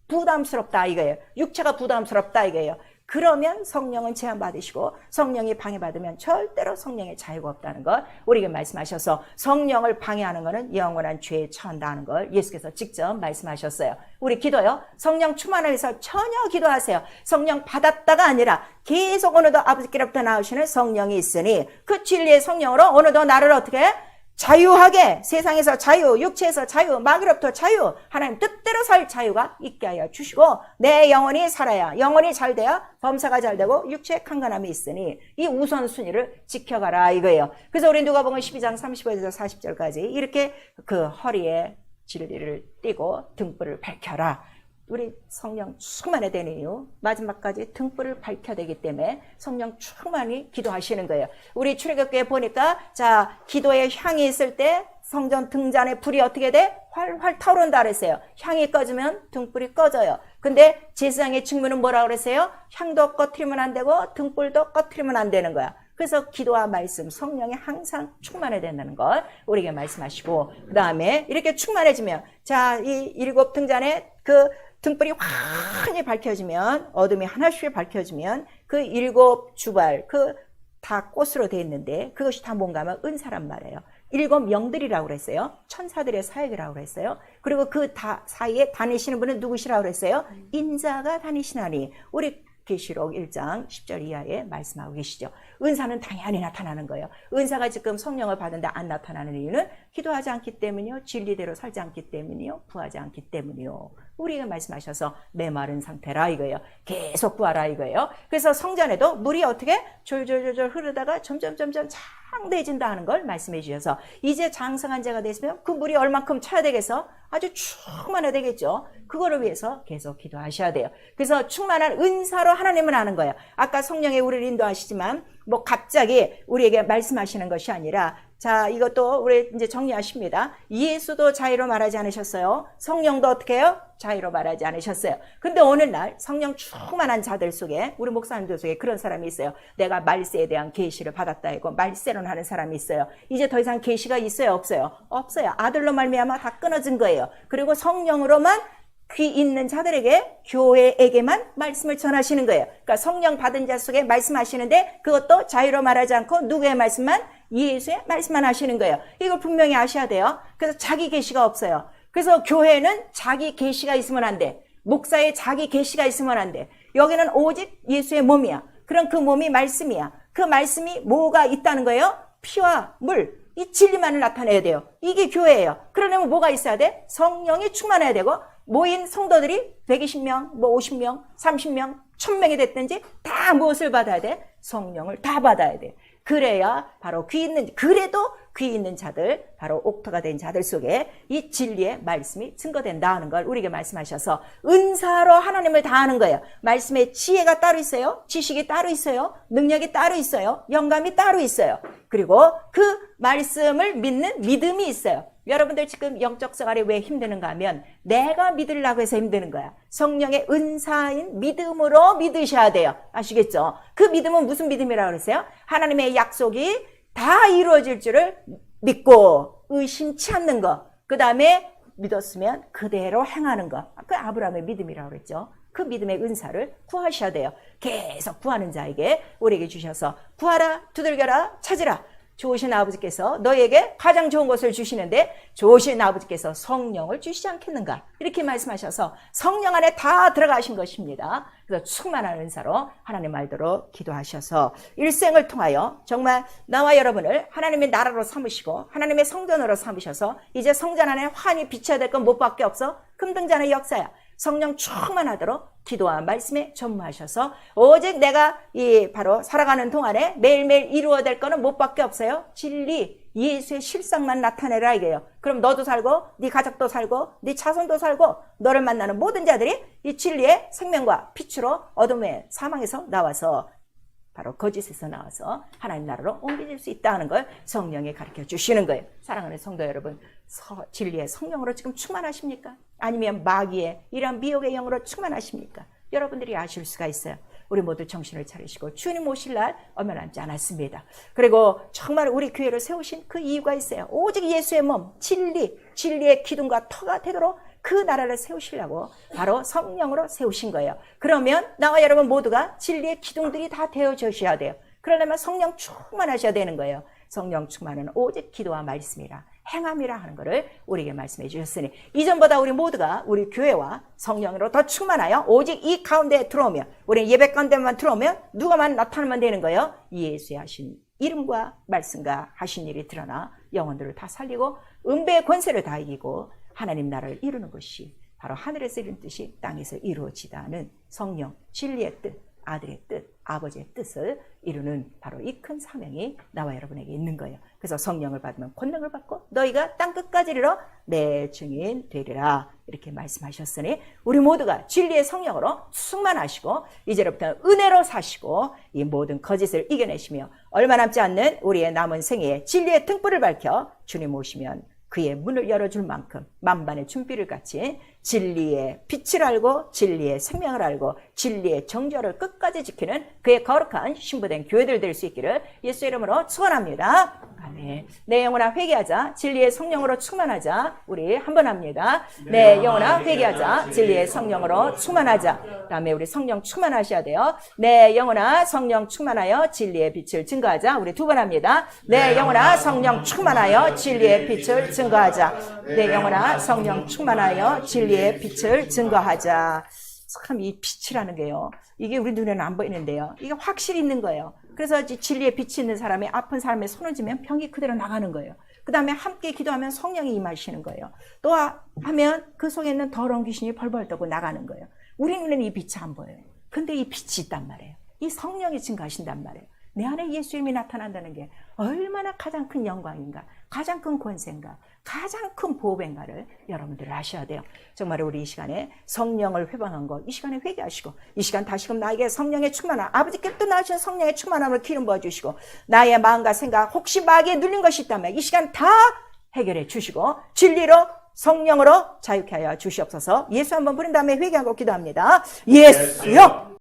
부담스럽다 이거예요. 육체가 부담스럽다 이거예요. 그러면 성령은 제한받으시고 성령이 방해받으면 절대로 성령의 자유가 없다는 걸 우리에게 말씀하셔서, 성령을 방해하는 것은 영원한 죄에 처한다는 걸 예수께서 직접 말씀하셨어요. 우리 기도요, 성령 충만을 위해서 전혀 기도하세요. 성령 받았다가 아니라 계속 오늘도 아버지께로부터 나오시는 성령이 있으니 그 진리의 성령으로 오늘도 나를 어떻게 해? 자유하게, 세상에서 자유, 육체에서 자유, 마귀로부터 자유, 하나님 뜻대로 살 자유가 있게 하여 주시고, 내 영혼이 살아야, 영혼이 잘 돼야 범사가 잘 되고 육체의 강건함이 있으니 이 우선순위를 지켜가라 이거예요. 그래서 우리 누가복음 12장 35절에서 40절까지 이렇게 그 허리에 진리를 띠고 등불을 밝혀라. 우리 성령 충만해야 되는 이유, 마지막까지 등불을 밝혀야 되기 때문에 성령 충만히 기도하시는 거예요. 우리 출애굽기에 보니까 자, 기도에 향이 있을 때 성전 등잔에 불이 어떻게 돼? 활활 타오른다 그랬어요. 향이 꺼지면 등불이 꺼져요. 근데 제사장의 직무는 뭐라고 그랬어요? 향도 꺼트리면 안 되고 등불도 꺼트리면 안 되는 거야. 그래서 기도와 말씀, 성령이 항상 충만해야 된다는 걸 우리에게 말씀하시고, 그 다음에 이렇게 충만해지면 자, 이 7 등잔에 그 등불이 환히 밝혀지면, 어둠이 하나씩 밝혀지면 그 7 주발, 그 다 꽃으로 되어 있는데 그것이 다 뭔가 하면 은사란 말이에요. 7 영들이라고 그랬어요. 천사들의 사역이라고 그랬어요. 그리고 그 사이에 다니시는 분은 누구시라고 그랬어요? 인자가 다니시나니. 우리 계시록 1장 10절 이하에 말씀하고 계시죠. 은사는 당연히 나타나는 거예요. 은사가 지금 성령을 받는데 안 나타나는 이유는 기도하지 않기 때문이요, 진리대로 살지 않기 때문이요, 구하지 않기 때문이요. 우리가 말씀하셔서 메마른 상태라 이거예요. 계속 구하라 이거예요. 그래서 성전에도 물이 어떻게 졸졸졸 흐르다가 점점 장대해진다 하는 걸 말씀해 주셔서, 이제 장성한 자가 됐으면 그 물이 얼만큼 차야 되겠어? 아주 충만해야 되겠죠. 그거를 위해서 계속 기도하셔야 돼요. 그래서 충만한 은사로 하나님은 하는 거예요. 아까 성령이 우리를 인도하시지만 뭐 갑자기 우리에게 말씀하시는 것이 아니라, 자, 이것도 우리 이제 정리하십니다. 예수도 자유로 말하지 않으셨어요. 성령도 어떻게 해요? 자유로 말하지 않으셨어요. 근데 오늘날 성령 충만한 자들 속에, 우리 목사님들 속에 그런 사람이 있어요. 내가 말세에 대한 계시를 받았다 하고 말세론 하는 사람이 있어요. 이제 더 이상 계시가 있어요, 없어요? 없어요. 아들로 말미암아 다 끊어진 거예요. 그리고 성령으로만 귀 있는 자들에게, 교회에게만 말씀을 전하시는 거예요. 그러니까 성령 받은 자 속에 말씀하시는데 그것도 자유로 말하지 않고 누구의 말씀만? 예수의 말씀만 하시는 거예요. 이걸 분명히 아셔야 돼요. 그래서 자기 계시가 없어요. 그래서 교회는 자기 계시가 있으면 안 돼. 목사의 자기 계시가 있으면 안 돼. 여기는 오직 예수의 몸이야. 그럼 그 몸이 말씀이야. 그 말씀이 뭐가 있다는 거예요? 피와 물, 이 진리만을 나타내야 돼요. 이게 교회예요. 그러려면 뭐가 있어야 돼? 성령이 충만해야 되고, 모인 성도들이 120명, 뭐 50명, 30명, 1000명이 됐든지 다 무엇을 받아야 돼? 성령을 다 받아야 돼. 그래야 바로 귀 있는, 그래도 귀 있는 자들, 바로 옥토가 된 자들 속에 이 진리의 말씀이 증거된다는 걸 우리에게 말씀하셔서 은사로 하나님을 다하는 거예요. 말씀에 지혜가 따로 있어요. 지식이 따로 있어요. 능력이 따로 있어요. 영감이 따로 있어요. 그리고 그 말씀을 믿는 믿음이 있어요. 여러분들 지금 영적 생활에 왜 힘드는가 하면 내가 믿으려고 해서 힘드는 거야. 성령의 은사인 믿음으로 믿으셔야 돼요. 아시겠죠? 그 믿음은 무슨 믿음이라고 그랬어요? 하나님의 약속이 다 이루어질 줄을 믿고 의심치 않는 것. 그 다음에 믿었으면 그대로 행하는 것. 그 아브라함의 믿음이라고 그랬죠. 그 믿음의 은사를 구하셔야 돼요. 계속 구하는 자에게 우리에게 주셔서 구하라, 두들겨라, 찾으라. 좋으신 아버지께서 너에게 가장 좋은 것을 주시는데 좋으신 아버지께서 성령을 주시지 않겠는가? 이렇게 말씀하셔서 성령 안에 다 들어가신 것입니다. 그래서 충만한 은사로 하나님 말대로 기도하셔서 일생을 통하여 정말 나와 여러분을 하나님의 나라로 삼으시고 하나님의 성전으로 삼으셔서 이제 성전 안에 환히 비춰야 될 건 무엇밖에 없어? 금등잔의 역사야. 성령 충만하도록 기도와 말씀에 전무하셔서 오직 내가 이 바로 살아가는 동안에 매일매일 이루어야 될 거는 무엇밖에 없어요? 진리, 예수의 실상만 나타내라 이게요. 그럼 너도 살고 네 가족도 살고 네 자손도 살고 너를 만나는 모든 자들이 이 진리의 생명과 빛으로 어둠의 사망에서 나와서 바로 거짓에서 나와서 하나님 나라로 옮겨질 수 있다는 걸 성령이 가르쳐 주시는 거예요. 사랑하는 성도 여러분, 진리의 성령으로 지금 충만하십니까? 아니면 마귀의 이런 미혹의 영으로 충만하십니까? 여러분들이 아실 수가 있어요. 우리 모두 정신을 차리시고 주님 오실 날 얼마 남지 않았습니다. 그리고 정말 우리 교회를 세우신 그 이유가 있어요. 오직 예수의 몸, 진리의 기둥과 터가 되도록 그 나라를 세우시려고 바로 성령으로 세우신 거예요. 그러면 나와 여러분 모두가 진리의 기둥들이 다 되어주셔야 돼요. 그러려면 성령 충만하셔야 되는 거예요. 성령 충만은 오직 기도와 말씀이라 행함이라 하는 것을 우리에게 말씀해 주셨으니 이전보다 우리 모두가 우리 교회와 성령으로 더 충만하여 오직 이 가운데에 들어오면 우리 예배 가운데만 들어오면 누가만 나타나면 되는 거예요. 예수의 하신 이름과 말씀과 하신 일이 드러나 영혼들을 다 살리고 은배의 권세를 다 이기고 하나님 나라를 이루는 것이 바로 하늘에서 이룬 뜻이 땅에서 이루어지다는 성령, 진리의 뜻, 아들의 뜻, 아버지의 뜻을 이루는 바로 이 큰 사명이 나와 여러분에게 있는 거예요. 그래서 성령을 받으면 권능을 받고 너희가 땅끝까지 이르러 내 증인 되리라 이렇게 말씀하셨으니 우리 모두가 진리의 성령으로 충만하시고 이제부터는 은혜로 사시고 이 모든 거짓을 이겨내시며 얼마 남지 않는 우리의 남은 생애에 진리의 등불을 밝혀 주님 오시면 그의 문을 열어줄 만큼 만반의 준비를 갖춘 진리의 빛을 알고 진리의 생명을 알고 진리의 정절을 끝까지 지키는 그의 거룩한 신부된 교회들 될 수 있기를 예수 이름으로 축원합니다. 아멘. 내 영혼아 회개하자. 진리의 성령으로 충만하자. 우리 한 번 합니다. 내 영혼아 회개하자. 진리의 성령으로 충만하자. 다음에 우리 성령 충만하셔야 돼요. 내 영혼아 성령 충만하여 진리의 빛을 증거하자. 우리 두 번 합니다. 내 영혼아 성령 충만하여 진리의 빛을 증거하자. 내 영혼아 성령 충만하여 진리의 빛을 증거하자. 참 이 빛이라는 게요. 이게 우리 눈에는 안 보이는데요. 이게 확실히 있는 거예요. 그래서 진리의 빛이 있는 사람이 아픈 사람의 손을 쥐면 병이 그대로 나가는 거예요. 그 다음에 함께 기도하면 성령이 임하시는 거예요. 또 하면 그 속에 있는 더러운 귀신이 벌벌 떠고 나가는 거예요. 우리 눈에는 이 빛이 안 보여요. 근데 이 빛이 있단 말이에요. 이 성령이 증가하신단 말이에요. 내 안에 예수 이름이 나타난다는 게 얼마나 가장 큰 영광인가, 가장 큰 권세인가, 가장 큰 보배인가를 여러분들 아셔야 돼요. 정말 우리 이 시간에 성령을 회방한 것, 이 시간에 회개하시고 이 시간 다시금 나에게 성령의 충만함, 아버지께서 나주신 성령의 충만함을 기름 부어주시고 나의 마음과 생각, 혹시 마귀에 눌린 것이 있다면 이 시간 다 해결해 주시고 진리로 성령으로 자유케 하여 주시옵소서. 예수 한번 부른 다음에 회개하고 기도합니다. 예수요!